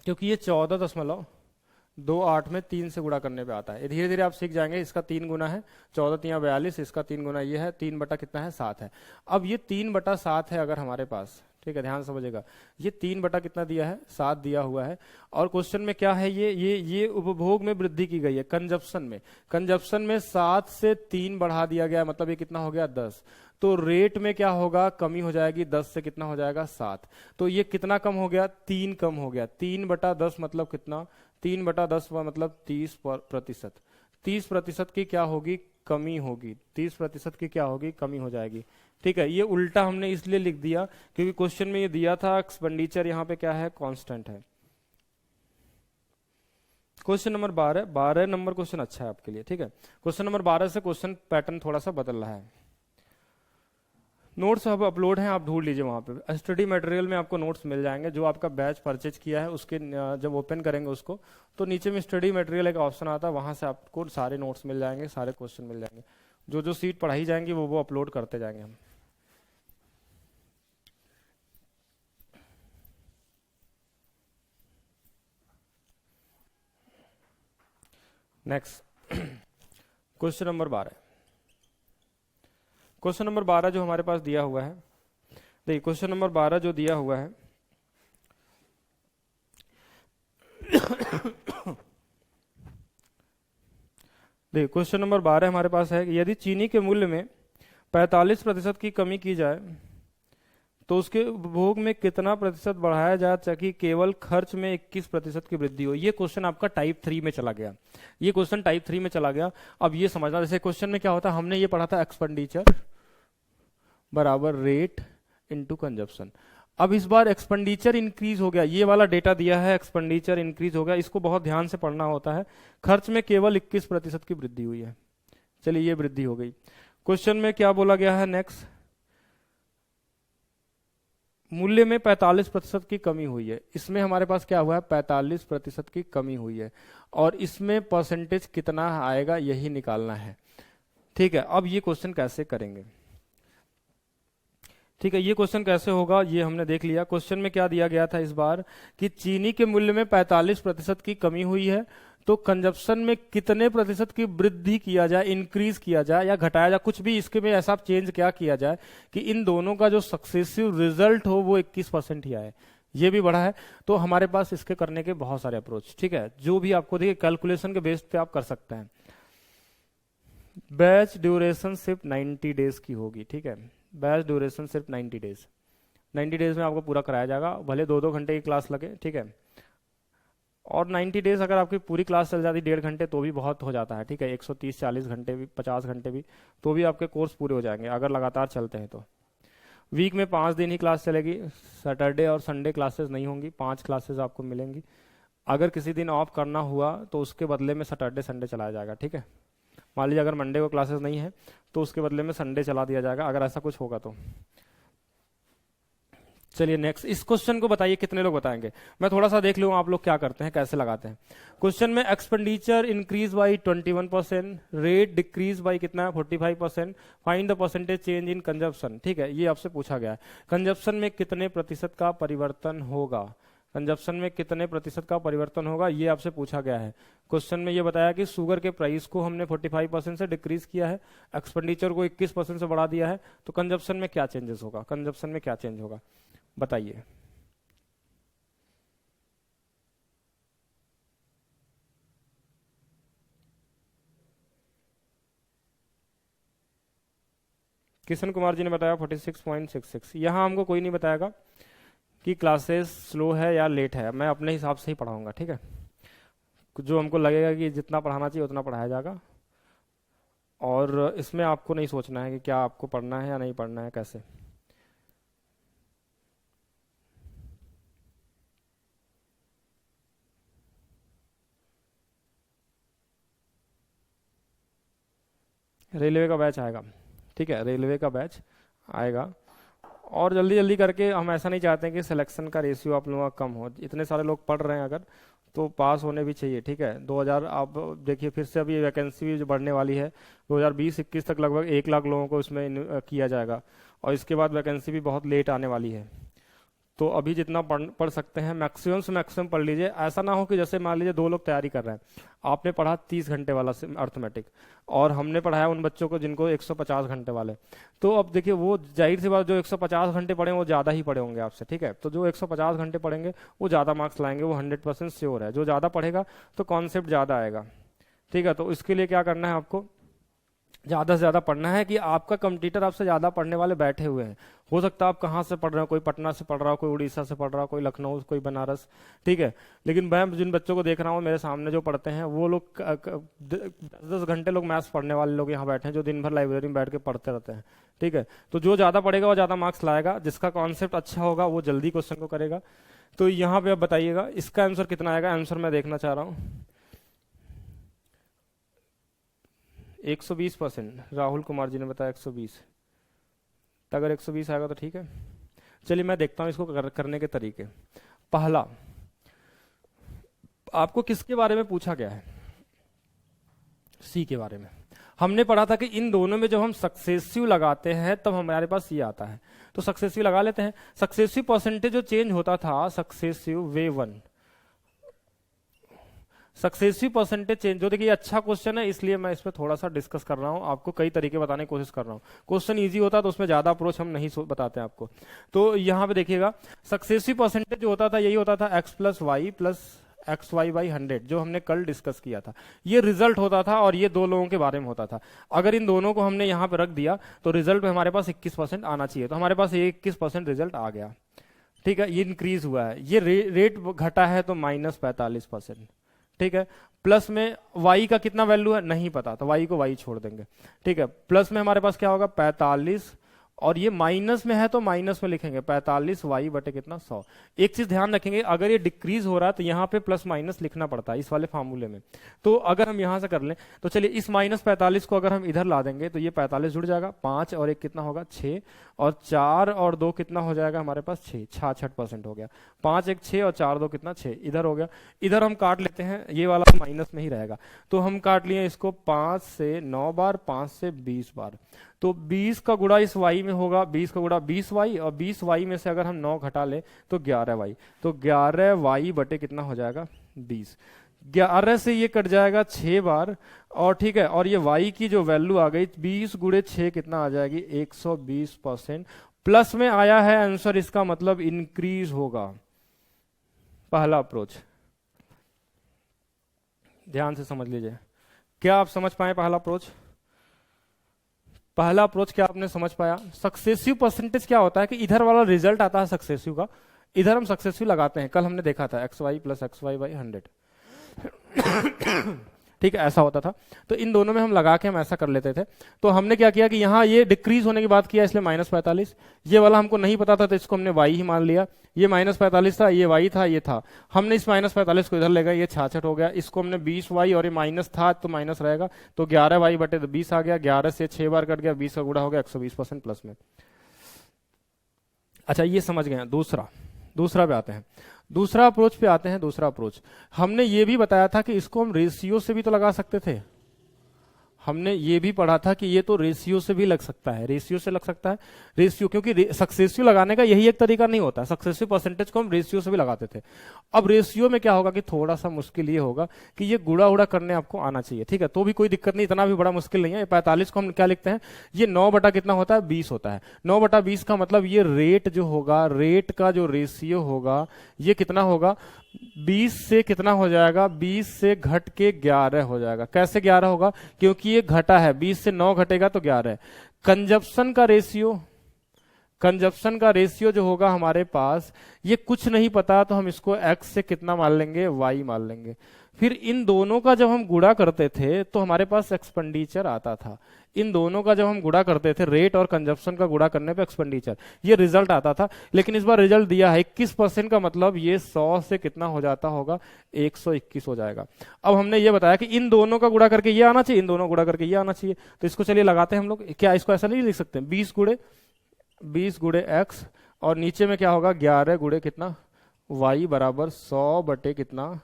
क्योंकि ये 14.28 में 3 से गुणा करने पे आता है। धीरे धीरे आप सीख जाएंगे, इसका 3 गुना है 14×3 = 42, इसका 3 गुना ये है, 3/7 है। अब ये 3/7 है अगर हमारे पास, ठीक है, ध्यान समझिएगा, ये 3 कितना दिया है, 7 दिया हुआ है। और क्वेश्चन में क्या है, ये उपभोग में वृद्धि की गई है, कंजप्शन में 7 से 3 बढ़ा दिया गया, मतलब ये कितना हो गया 10। तो रेट में क्या होगा, कमी हो जाएगी, 10 से कितना हो जाएगा 7। तो ये कितना कम हो गया, 3 कम हो गया। 3/10 मतलब कितना, 3/10 मतलब 30%। 30% की क्या होगी, कमी होगी, 30% की क्या होगी, कमी हो जाएगी, ठीक है। ये उल्टा हमने इसलिए लिख दिया क्योंकि क्वेश्चन में ये दिया था एक्सपेंडिचर यहाँ पे क्या है, कांस्टेंट है। क्वेश्चन नंबर 12 नंबर क्वेश्चन अच्छा है आपके लिए, ठीक है। क्वेश्चन नंबर 12 से क्वेश्चन पैटर्न थोड़ा सा बदल रहा है। नोट्स अब अपलोड हैं, आप ढूंढ लीजिए वहाँ पे। स्टडी मटेरियल में आपको नोट्स मिल जाएंगे, जो आपका बैच परचेज किया है उसके जब ओपन करेंगे उसको, तो नीचे में स्टडी मटेरियल एक ऑप्शन आता है, वहाँ से आपको सारे नोट्स मिल जाएंगे, सारे क्वेश्चन मिल जाएंगे। जो जो सीट पढ़ाई जाएंगी वो अपलोड करते जाएंगे हम। Next question number 12। Question number 12 जो हमारे पास दिया हुआ है, देखिए क्वेश्चन नंबर 12 जो दिया हुआ है देखिए क्वेश्चन नंबर 12 हमारे पास है कि यदि चीनी के मूल्य में 45% की कमी की जाए तो उसके उपभोग में कितना प्रतिशत बढ़ाया जाए ताकि केवल खर्च में 21% की वृद्धि हो। ये क्वेश्चन आपका टाइप 3 में चला गया, ये क्वेश्चन टाइप 3 में चला गया। अब ये समझना, जैसे क्वेश्चन में क्या होता है, हमने ये पढ़ा था एक्सपेंडिचर बराबर रेट इनटू कंजप्शन। अब इस बार एक्सपेंडिचर इंक्रीज हो गया, ये वाला डेटा दिया है, एक्सपेंडिचर इंक्रीज हो गया, इसको बहुत ध्यान से पढ़ना होता है। खर्च में केवल 21% की वृद्धि हुई है, चलिए ये वृद्धि हो गई। क्वेश्चन में क्या बोला गया है नेक्स्ट, मूल्य में 45% की कमी हुई है। इसमें हमारे पास क्या हुआ है, 45% की कमी हुई है, और इसमें परसेंटेज कितना आएगा यही निकालना है। ठीक है, अब ये क्वेश्चन कैसे करेंगे, ठीक है, ये क्वेश्चन कैसे होगा ये हमने देख लिया। क्वेश्चन में क्या दिया गया था इस बार कि चीनी के मूल्य में 45% की कमी हुई है, तो कंजप्शन में कितने प्रतिशत की वृद्धि किया जाए, इंक्रीज किया जाए या घटाया जाए, कुछ भी इसके में ऐसा चेंज क्या किया जाए कि इन दोनों का जो सक्सेसिव रिजल्ट हो वो 21% ही आए। ये भी बड़ा है, तो हमारे पास इसके करने के बहुत सारे अप्रोच, ठीक है, जो भी आपको देखिए कैलकुलेशन के बेस पे आप कर सकते हैं। बैच ड्यूरेशन सिर्फ 90 डेज की होगी, ठीक है, बैच ड्यूरेशन सिर्फ 90 डेज, 90 डेज में आपको पूरा कराया जाएगा, भले 2-2 घंटे की क्लास लगे, ठीक है। और 90 डेज अगर आपकी पूरी क्लास चल जाती 1.5 घंटे तो भी बहुत हो जाता है, ठीक है, 130-40 घंटे भी, 50 घंटे भी, तो भी आपके कोर्स पूरे हो जाएंगे अगर लगातार चलते हैं तो। वीक में 5 दिन ही क्लास चलेगी, सैटरडे और संडे क्लासेस नहीं होंगी, 5 क्लासेस आपको मिलेंगी। अगर किसी दिन ऑफ करना हुआ तो उसके बदले में सैटरडे संडे चलाया जाएगा, ठीक है। मान लीजिए अगर मंडे को क्लासेस नहीं है तो उसके बदले में संडे चला दिया जाएगा, अगर ऐसा कुछ होगा तो। चलिए नेक्स्ट, इस क्वेश्चन को बताइए कितने लोग बताएंगे, मैं थोड़ा सा देख लूँ आप लोग क्या करते हैं, कैसे लगाते हैं। क्वेश्चन में expenditure increase by 21%, rate decrease by कितना है 45%, find the percentage change in consumption, ठीक है, ये आपसे पूछा गया है। कंजप्शन में कितने प्रतिशत का परिवर्तन होगा, कंजप्शन में कितने प्रतिशत का परिवर्तन होगा ये आपसे पूछा गया है। क्वेश्चन में ये बताया कि शुगर के प्राइस को हमने 45% से डिक्रीज किया है, एक्सपेंडिचर को 21% से बढ़ा दिया है, तो कंजप्शन में क्या चेंजेस होगा, कंजप्शन में क्या चेंज होगा बताइए। किशन कुमार जी ने बताया 46.66। यहां हमको कोई नहीं बताएगा कि क्लासेस स्लो है या लेट है, मैं अपने हिसाब से ही पढ़ाऊंगा, ठीक है, जो हमको लगेगा कि जितना पढ़ाना चाहिए उतना पढ़ाया जाएगा, और इसमें आपको नहीं सोचना है कि क्या आपको पढ़ना है या नहीं पढ़ना है, कैसे। रेलवे का बैच आएगा, ठीक है, रेलवे का बैच आएगा, और जल्दी जल्दी करके, हम ऐसा नहीं चाहते हैं कि सिलेक्शन का रेशियो आप लोगों का कम हो, इतने सारे लोग पढ़ रहे हैं अगर, तो पास होने भी चाहिए, ठीक है। 2000 आप देखिए फिर से अभी वैकेंसी भी जो बढ़ने वाली है, 2020-21 तक लगभग 1 लाख लोगों को इसमें किया जाएगा, और इसके बाद वैकेंसी भी बहुत लेट आने वाली है। तो अभी जितना पढ़ सकते हैं मैक्सिमम से मैक्सिमम पढ़ लीजिए। ऐसा ना हो कि जैसे मान लीजिए 2 लोग तैयारी कर रहे हैं, आपने पढ़ा 30 घंटे वाला अर्थमेटिक, और हमने पढ़ाया उन बच्चों को जिनको 150 घंटे वाले, तो अब देखिए वो जाहिर सी बात जो 150 घंटे पढ़े वो ज़्यादा ही पढ़े होंगे आपसे, ठीक है। तो जो 150 घंटे पढ़ेंगे वो ज़्यादा मार्क्स लाएंगे, वो 100% श्योर है। जो ज़्यादा पढ़ेगा तो कॉन्सेप्ट ज़्यादा आएगा, ठीक है। तो इसके लिए क्या करना है, आपको ज़्यादा से ज़्यादा पढ़ना है कि आपका कंपटीटर आपसे ज़्यादा पढ़ने वाले बैठे हुए हैं। हो सकता है आप कहाँ से पढ़ रहे हो, कोई पटना से पढ़ रहा हो, कोई उड़ीसा से पढ़ रहा हो, कोई लखनऊ, कोई बनारस, ठीक है। लेकिन मैं जिन बच्चों को देख रहा हूँ मेरे सामने जो पढ़ते हैं वो लोग 10-10 घंटे लोग मैथ्स पढ़ने वाले लोग यहाँ बैठे हैं, जो दिन भर लाइब्रेरी में बैठ के पढ़ते रहते हैं, ठीक है। तो जो ज़्यादा पढ़ेगा वो ज़्यादा मार्क्स लाएगा, जिसका कॉन्सेप्ट अच्छा होगा वो जल्दी क्वेश्चन को करेगा। तो यहाँ पे आप बताइएगा इसका आंसर कितना आएगा, आंसर मैं देखना चाह रहा हूँ। 120%, राहुल कुमार जी ने बताया 120, तो अगर 120 आएगा तो ठीक है। चलिए मैं देखता हूँ इसको करने के तरीके। पहला, आपको किसके बारे में पूछा गया है? सी के बारे में। हमने पढ़ा था कि इन दोनों में जब हम सक्सेसिव लगाते हैं तब हमारे पास ये आता है, तो सक्सेसिव लगा लेते हैं। सक्सेसिव परसेंटेज जो चेंज होता था, successive way one, successive percentage change, जो देखिए अच्छा क्वेश्चन है इसलिए मैं इस पर थोड़ा सा डिस्कस कर रहा हूं, आपको कई तरीके बताने की कोशिश कर रहा हूं। क्वेश्चन इजी होता तो उसमें ज्यादा अप्रोच हम नहीं बताते आपको। तो यहां पे देखिएगा सक्सेसिव परसेंटेज जो होता था यही होता था x plus y plus x y by 100, जो हमने कल डिस्कस किया था। ये रिजल्ट होता था और ये दो लोगों के बारे में होता था। अगर इन दोनों को हमने यहां पर रख दिया तो रिजल्ट में हमारे पास 21% आना चाहिए, तो हमारे पास 21% रिजल्ट आ गया। ठीक है, ये इंक्रीज हुआ है, ये रेट घटा है तो -45%। ठीक है, प्लस में y का कितना वैल्यू है नहीं पता, तो y को y छोड़ देंगे। ठीक है, प्लस में हमारे पास क्या होगा 45, और ये माइनस में है तो माइनस में लिखेंगे 45 y बटे कितना 100। एक चीज ध्यान रखेंगे, अगर ये डिक्रीज हो रहा है तो यहाँ पे प्लस माइनस लिखना पड़ता है इस वाले फार्मूले में। तो अगर हम यहां से कर लें तो चलिए इस -45 को अगर हम इधर ला देंगे तो ये 45 जुड़ जाएगा, 5 और 1 कितना होगा 6, और 4 और 2 कितना हो जाएगा हमारे पास 6, 66% हो गया। 5 1 6 और 4 2 कितना 6, इधर हो गया। इधर हम काट लेते हैं, ये वाला माइनस में ही रहेगा, तो हम काट लिए इसको 5 से 9 बार, 5 से 20 बार। तो 20 का गुणा इस y में होगा, 20 का गुणा 20y, और 20y में से अगर हम 9 घटा ले तो 11y, तो 11y बटे कितना हो जाएगा 20। 11 से ये कट जाएगा 6 बार, और ठीक है, और ये y की जो वैल्यू आ गई 20 गुणे 6 कितना आ जाएगी 120%। प्लस में आया है आंसर, इसका मतलब इंक्रीज होगा। पहला अप्रोच ध्यान से समझ लीजिए। क्या आप समझ पाए पहला अप्रोच? पहला अप्रोच क्या आपने समझ पाया? सक्सेसिव परसेंटेज क्या होता है कि इधर वाला रिजल्ट आता है सक्सेसिव का, इधर हम सक्सेसिव लगाते हैं। कल हमने देखा था x y plus x y by 100। ठीक है, ऐसा होता था। तो इन दोनों में हम लगा के हम ऐसा कर लेते थे। तो हमने क्या किया कि यहाँ ये डिक्रीज होने की बात किया, इसलिए -45। ये वाला हमको नहीं पता था तो इसको हमने y ही मान लिया। ये -45 था, ये y था, ये था, हमने इस -45 को इधर ले गए, ये 66 हो गया। इसको हमने 20y, और ये माइनस था तो माइनस रहेगा, तो 11y बटे 20 आ गया। 11 से 6 बार कट गया, 20 का गुणा हो गया 120% प्लस में। अच्छा, ये समझ गए। दूसरा पे आते हैं। दूसरा अप्रोच पे आते हैं। दूसरा अप्रोच हमने ये भी बताया था कि इसको हम रेशियो से भी तो लगा सकते थे। हमने ये भी पढ़ा था कि ये तो रेशियो से भी लग सकता है, रेशियो से लग सकता है। रेशियो, क्योंकि सक्सेसिव लगाने का यही एक तरीका नहीं होता, सक्सेसिव परसेंटेज को हम रेशियो से भी लगाते थे। अब रेशियो में क्या होगा कि थोड़ा सा मुश्किल ये होगा कि ये गुणा उड़ा करने आपको आना चाहिए। ठीक है, तो भी कोई दिक्कत नहीं, इतना भी बड़ा मुश्किल नहीं है। 45 को हम क्या लिखते हैं, ये 9 बटा कितना होता है 20 होता है। 9 बटा 20 का मतलब ये रेट जो होगा, रेट का जो रेशियो होगा ये कितना होगा 20 से कितना हो जाएगा, 20 से घट के 11 हो जाएगा। कैसे 11 होगा? क्योंकि ये घटा है, 20 से 9 घटेगा तो 11 है। कंजप्शन का रेशियो जो होगा हमारे पास, ये कुछ नहीं पता तो हम इसको x से कितना मान लेंगे, y मान लेंगे। फिर इन दोनों का जब हम गुणा करते थे तो हमारे पास एक्सपेंडिचर आता था। इन दोनों का जब हम गुणा करते थे, रेट और कंजप्शन का गुणा करने पे एक्सपेंडिचर, ये रिजल्ट आता था। लेकिन इस बार रिजल्ट दिया है 21% का, मतलब ये 100 से कितना हो जाता होगा 121 हो जाएगा। अब हमने ये बताया कि इन दोनों का गुणा करके ये आना चाहिए, इन दोनों गुणा करके ये आना चाहिए। तो इसको चलिए लगाते हैं हम लोग। क्या इसको ऐसा नहीं लिख सकते 20 गुणे x, और नीचे में क्या होगा 11 गुणे कितना y बराबर 100 बटे कितना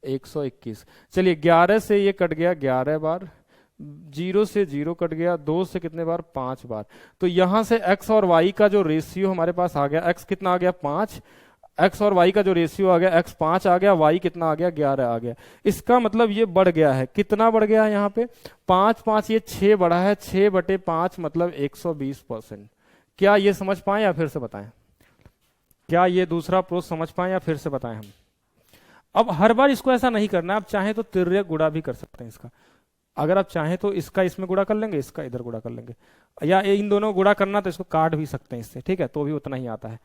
121। चलिए 11 से ये कट गया 11 बार, 0 से 0 कट गया, 2 से कितने बार 5 बार। तो यहां से x और y का जो रेशियो हमारे पास आ गया, x कितना आ गया 5, x और y का जो रेशियो आ गया x 5 आ गया, y कितना आ गया 11 आ गया। इसका मतलब ये बढ़ गया है। कितना बढ़ गया है यहाँ पे 5 5, ये 6 बढ़ा है, 6 बटे 5 मतलब 120%। क्या ये समझ पाए या फिर से बताएं? क्या ये दूसरा अप्रोच समझ पाए या फिर से बताएं हम? अब हर बार इसको ऐसा नहीं करना, आप चाहें तो तिर्यक गुणा भी कर सकते हैं इसका। अगर आप चाहें तो इसका इसमें गुणा कर लेंगे, इसका इधर गुणा कर लेंगे, या इन दोनों गुणा करना तो इसको काट भी सकते हैं इससे। ठीक है, तो भी उतना ही आता है।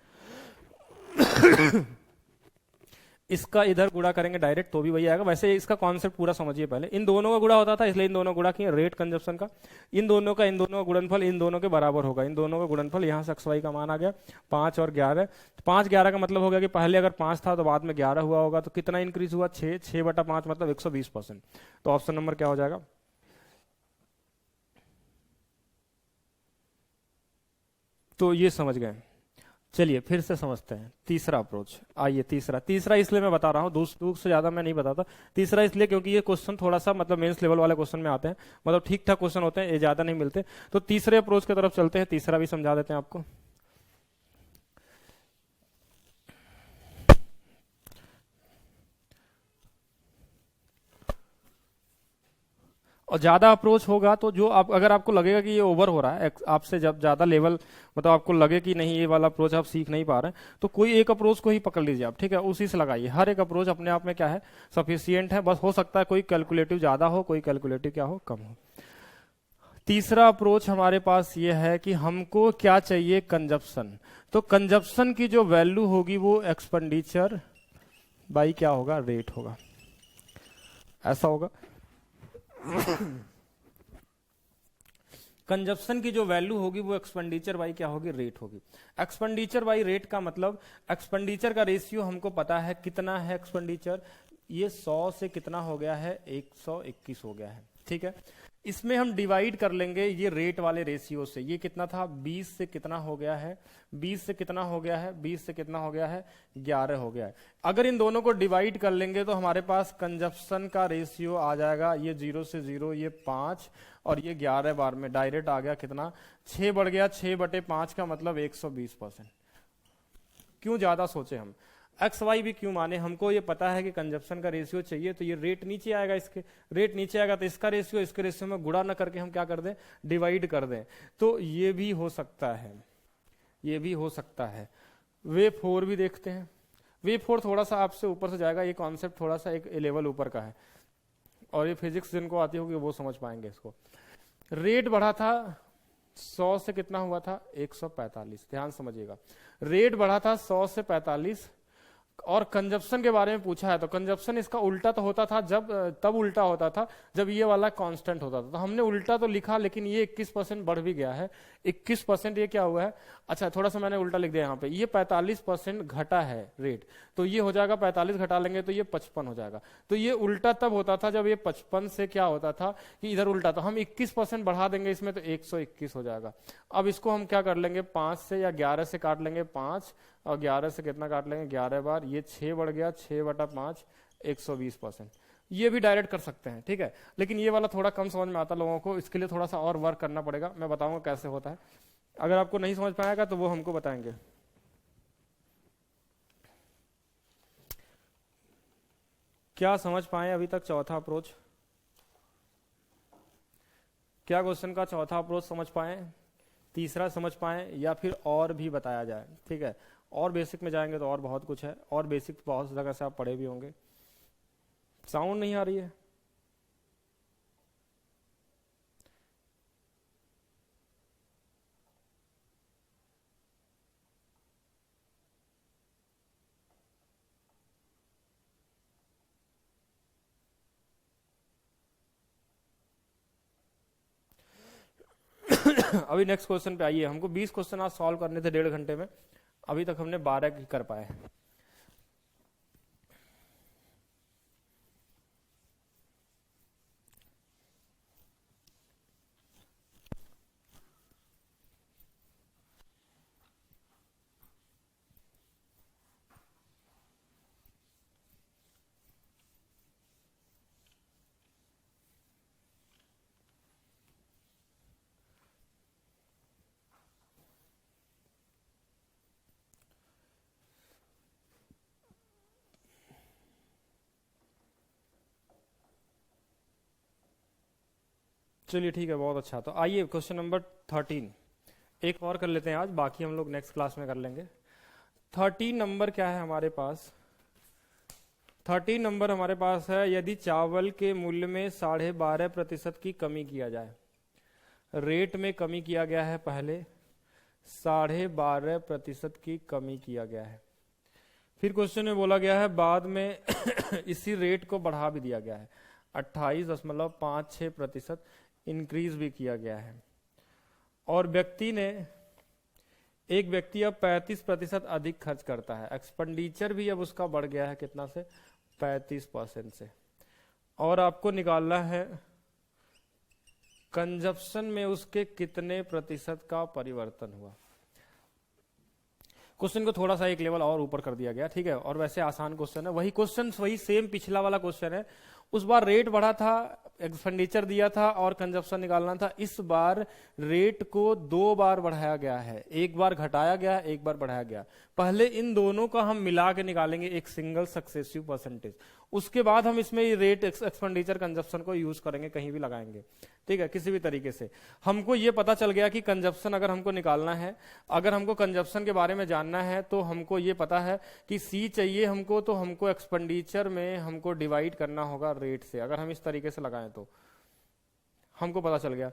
इसका इधर गुणा करेंगे डायरेक्ट तो भी वही आएगा। वैसे इसका कॉन्सेप्ट पूरा समझिए पहले। इन दोनों का गुणा होता था इसलिए इन दोनों गुणा किए, रेट कंजप्शन का। इन दोनों का गुणनफल इन दोनों के बराबर होगा। इन दोनों का गुणनफल, यहाँ से XY का मान आ गया 5 और 11। 5 11 का मतलब हो गया कि पहले अगर 5 था तो बाद में 11 हुआ होगा, तो कितना इंक्रीज हुआ 6, 6 बटा 5 मतलब 120%। तो ऑप्शन नंबर क्या हो जाएगा? तो ये समझ गए। चलिए फिर से समझते हैं तीसरा अप्रोच। आइए तीसरा इसलिए मैं बता रहा हूँ, दूसरे से ज्यादा मैं नहीं बताता। तीसरा इसलिए क्योंकि ये क्वेश्चन थोड़ा सा मतलब मेंस लेवल वाले क्वेश्चन में आते हैं, मतलब ठीक ठाक क्वेश्चन होते हैं, ये ज्यादा नहीं मिलते। तो तीसरे अप्रोच की तरफ चलते हैं, तीसरा भी समझा देते हैं आपको। और ज्यादा अप्रोच होगा तो जो आप, अगर आपको लगेगा कि ये ओवर हो रहा है आपसे, जब ज्यादा लेवल मतलब आपको लगे कि नहीं ये वाला अप्रोच आप सीख नहीं पा रहे हैं, तो कोई एक अप्रोच को ही पकड़ लीजिए आप, ठीक है, उसी से लगाइए। हर एक अप्रोच अपने आप में क्या है, सफिशियंट है। बस हो सकता है कोई कैलकुलेटिव ज्यादा हो, कोई कैलकुलेटिव क्या हो, कम हो। तीसरा अप्रोच हमारे पास ये है कि हमको क्या चाहिए, कंजप्शन। तो कंजप्शन की जो वैल्यू होगी वो एक्सपेंडिचर बाई क्या होगा, रेट होगा, ऐसा होगा। कंजप्शन की जो वैल्यू होगी वो एक्सपेंडिचर बाई क्या होगी, रेट होगी। एक्सपेंडिचर बाई रेट का मतलब, एक्सपेंडिचर का रेशियो हमको पता है कितना है एक्सपेंडिचर, ये 100 से कितना हो गया है, 121 हो गया है, ठीक है। इसमें हम डिवाइड कर लेंगे ये रेट वाले रेशियो से। ये कितना था, 20 से कितना हो गया है, 20 से कितना हो गया है, 20 से कितना हो गया है, 11 हो गया है। अगर इन दोनों को डिवाइड कर लेंगे तो हमारे पास कंजप्शन का रेशियो आ जाएगा, ये 0 से 0, ये 5 और ये 11 बार में डायरेक्ट आ गया कितना, 6 बढ़ गया, 6/5 का मतलब 120%। क्यों ज्यादा सोचे हम, एक्स वाई भी क्यों माने, हमको ये पता है कि कंजप्शन का रेशियो चाहिए, तो ये रेट नीचे आएगा, इसके रेट नीचे आएगा तो इसका रेशियो इसके रेशियो में गुणा न करके हम क्या कर दें, डिवाइड कर दें। तो ये भी हो सकता है, ये भी हो सकता है। वे 4 भी देखते हैं। वे 4 थोड़ा सा आपसे ऊपर से जाएगा, ये कॉन्सेप्ट थोड़ा सा एक लेवल ऊपर का है, और ये फिजिक्स जिनको आती होगी वो समझ पाएंगे इसको। रेट बढ़ा था 100 से कितना हुआ था, 145। ध्यान समझिएगा, रेट बढ़ा था 100 से 45। और कंजप्शन के बारे में पूछा है, तो कंजप्शन इसका उल्टा तो होता था, तब उल्टा होता था जब ये वाला कांस्टेंट होता था। तो हमने उल्टा तो लिखा, लेकिन ये 21% बढ़ भी गया है। 21% ये क्या हुआ है, अच्छा थोड़ा सा मैंने उल्टा लिख दिया यहाँ पे, ये 45% घटा है रेट, तो ये हो जाएगा 45 घटा लेंगे तो ये 55 हो जाएगा। तो ये उल्टा तब होता था जब ये 55 से क्या होता था कि इधर उल्टा, तो हम 21% बढ़ा देंगे इसमें तो 121 हो जाएगा। अब इसको हम क्या कर लेंगे, 5 से या 11 से काट लेंगे, 5 और 11 से कितना काट लेंगे, 11 बार, ये 6 बढ़ गया, 6/5, 120%। ये भी डायरेक्ट कर सकते हैं, ठीक है, लेकिन ये वाला थोड़ा कम समझ में आता लोगों को, इसके लिए थोड़ा सा और वर्क करना पड़ेगा। मैं बताऊंगा कैसे होता है, अगर आपको नहीं समझ पाएगा तो वो हमको बताएंगे। क्या समझ पाए अभी तक चौथा अप्रोच, क्या क्वेश्चन का चौथा अप्रोच समझ पाए, तीसरा समझ पाए, या फिर और भी बताया जाए, ठीक है। और बेसिक में जाएंगे तो और बहुत कुछ है, और बेसिक बहुत जगह से आप पढ़े भी होंगे। साउंड नहीं आ रही है, अभी नेक्स्ट क्वेश्चन पे आइए। हमको 20 क्वेश्चन आज सॉल्व करने थे 1.5 घंटे में, अभी तक हमने 12 ही कर पाए। चलिए ठीक है, बहुत अच्छा। तो आइए क्वेश्चन नंबर 13 एक और कर लेते हैं आज, बाकी हम लोग नेक्स्ट क्लास में कर लेंगे। 13 नंबर क्या है हमारे पास, 13 नंबर हमारे पास है, यदि चावल के मूल्य में 12.5% की कमी किया जाए, रेट में कमी किया गया है, पहले 12.5% की कमी किया गया है, फिर क्वेश्चन में बोला गया है बाद में इसी रेट को बढ़ा भी दिया गया है, 28.56% इंक्रीज भी किया गया है, और एक व्यक्ति अब 35% अधिक खर्च करता है, एक्सपेंडिचर भी अब उसका बढ़ गया है कितना से, 35% से, और आपको निकालना है कंजप्शन में उसके कितने प्रतिशत का परिवर्तन हुआ। क्वेश्चन को थोड़ा सा एक लेवल और ऊपर कर दिया गया, ठीक है, और वैसे आसान क्वेश्चन है, वही क्वेश्चन वही सेम पिछला वाला क्वेश्चन है। उस बार रेट बढ़ा था, एक्सपेंडिचर दिया था और कंजप्शन निकालना था। इस बार रेट को 2 बार बढ़ाया गया है, एक बार घटाया गया, एक बार बढ़ाया गया। पहले इन दोनों का हम मिला के निकालेंगे एक सिंगल सक्सेसिव परसेंटेज, उसके बाद हम इसमें रेट एक्सपेंडिचर कंजप्शन को यूज करेंगे, कहीं भी लगाएंगे, ठीक है, किसी भी तरीके से। हमको ये पता चल गया कि कंजप्शन अगर हमको निकालना है, अगर हमको कंजप्शन के बारे में जानना है, तो हमको ये पता है कि सी चाहिए हमको, तो हमको एक्सपेंडिचर में हमको डिवाइड करना होगा रेट से। अगर हम इस तरीके से लगाएं तो हमको पता चल गया।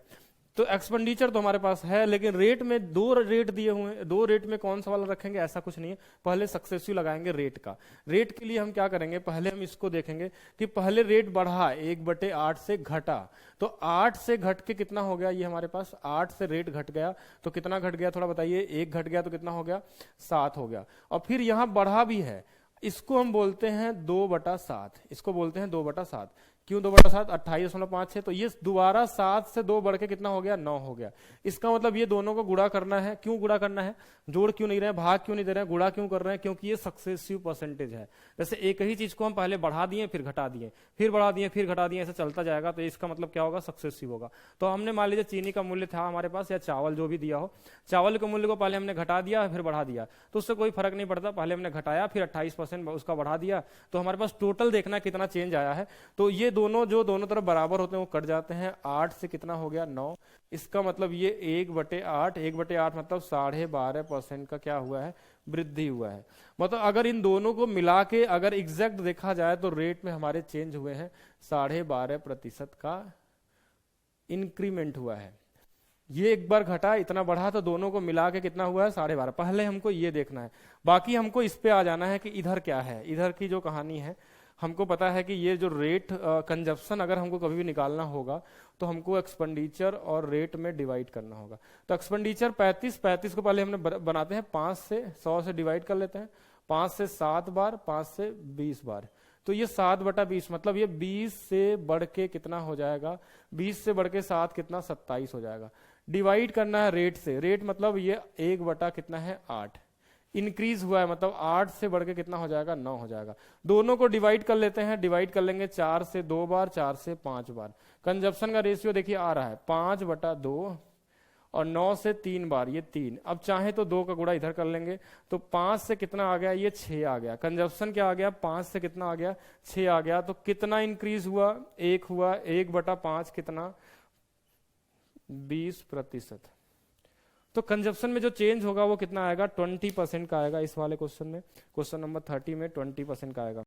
तो एक्सपेंडिचर तो हमारे पास है, लेकिन रेट में 2 रेट दिए हुए हैं, 2 रेट में कौन सा वाला रखेंगे ऐसा कुछ नहीं है। पहले सक्सेसिव लगाएंगे रेट का। रेट के लिए हम क्या करेंगे, पहले हम इसको देखेंगे कि पहले रेट बढ़ा 1/8 से घटा, तो 8 से घट के कितना हो गया, ये हमारे पास 8 से रेट घट गया, तो कितना घट गया थोड़ा बताइए, 1 घट गया तो कितना हो गया, 7 हो गया। और फिर यहां बढ़ा भी है, इसको हम बोलते हैं 2/7, इसको बोलते हैं 2/7। क्यों 2/7, 28.56, तो ये दोबारा 7 से 2 बढ़ के कितना हो गया, 9 हो गया। इसका मतलब ये दोनों को गुणा करना है। क्यों गुणा करना है, जोड़ क्यों नहीं रहे हैं, भाग क्यों नहीं दे रहे हैं, गुणा क्यों कर रहे हैं, क्योंकि ये सक्सेसिव परसेंटेज है। जैसे एक ही चीज को हम पहले बढ़ा दिए, फिर घटा दिए, फिर बढ़ा दिए, फिर घटा दिए, ऐसे चलता जाएगा, तो इसका मतलब क्या होगा, सक्सेसिव होगा। तो हमने मान लीजिए चीनी का मूल्य था हमारे पास, या चावल जो भी दिया हो, चावल के मूल्य को पहले हमने घटा दिया फिर बढ़ा दिया, तो उससे कोई फर्क नहीं पड़ता। पहले हमने घटाया, फिर 28% उसका बढ़ा दिया, तो हमारे पास टोटल देखना कितना चेंज आया है। तो ये दोनों जो दोनों तरफ बराबर होते हैं वो कट जाते हैं। 8 से कितना हो गया, 9। इसका मतलब ये 1/8, 1/8 मतलब 12.5% का क्या हुआ है, वृद्धि हुआ है। मतलब अगर इन दोनों को मिला के अगर एग्जैक्ट देखा जाए तो रेट में हमारे चेंज हुए हैं 12.5% का इंक्रीमेंट हुआ है। ये एक बार घटा, इतना बढ़ा, तो दोनों को मिला के कितना हुआ है, 12.5। पहले हमको ये देखना है, बाकी हमको इस पे आ जाना है कि इधर क्या है। इधर की जो कहानी है, हमको पता है कि ये जो रेट कंजप्शन अगर हमको कभी भी निकालना होगा तो हमको एक्सपेंडिचर और रेट में डिवाइड करना होगा। तो एक्सपेंडिचर 35 को पहले हमने बनाते हैं 5 से 100 से डिवाइड कर लेते हैं, 5 से 7 बार, 5 से 20 बार, तो ये 7/20 मतलब ये 20 से बढ़ के कितना हो जाएगा, 20 से बढ़ के 7 कितना, 27 हो जाएगा। डिवाइड करना है रेट से, रेट मतलब ये 1 कितना है, 8 इंक्रीज हुआ है, मतलब 8 से बढ़ के कितना हो जाएगा, 9 हो जाएगा। दोनों को डिवाइड कर लेते हैं, डिवाइड कर लेंगे 4 से 2 बार, 4 से 5 बार। कंजप्शन का रेशियो देखिए आ रहा है 5/2 और 9 से 3 बार, ये 3। अब चाहे तो 2 का गुणा इधर कर लेंगे, तो 5 से कितना आ गया, ये 6 आ गया। कंजप्शन क्या आ गया, 5 से कितना आ गया, 6 आ गया। तो कितना इंक्रीज हुआ, 1 हुआ। 1/5 कितना, 20%। तो कंजप्शन में जो चेंज होगा वो कितना आएगा, 20% का आएगा। इस वाले क्वेश्चन में, क्वेश्चन नंबर 30 में 20% का आएगा।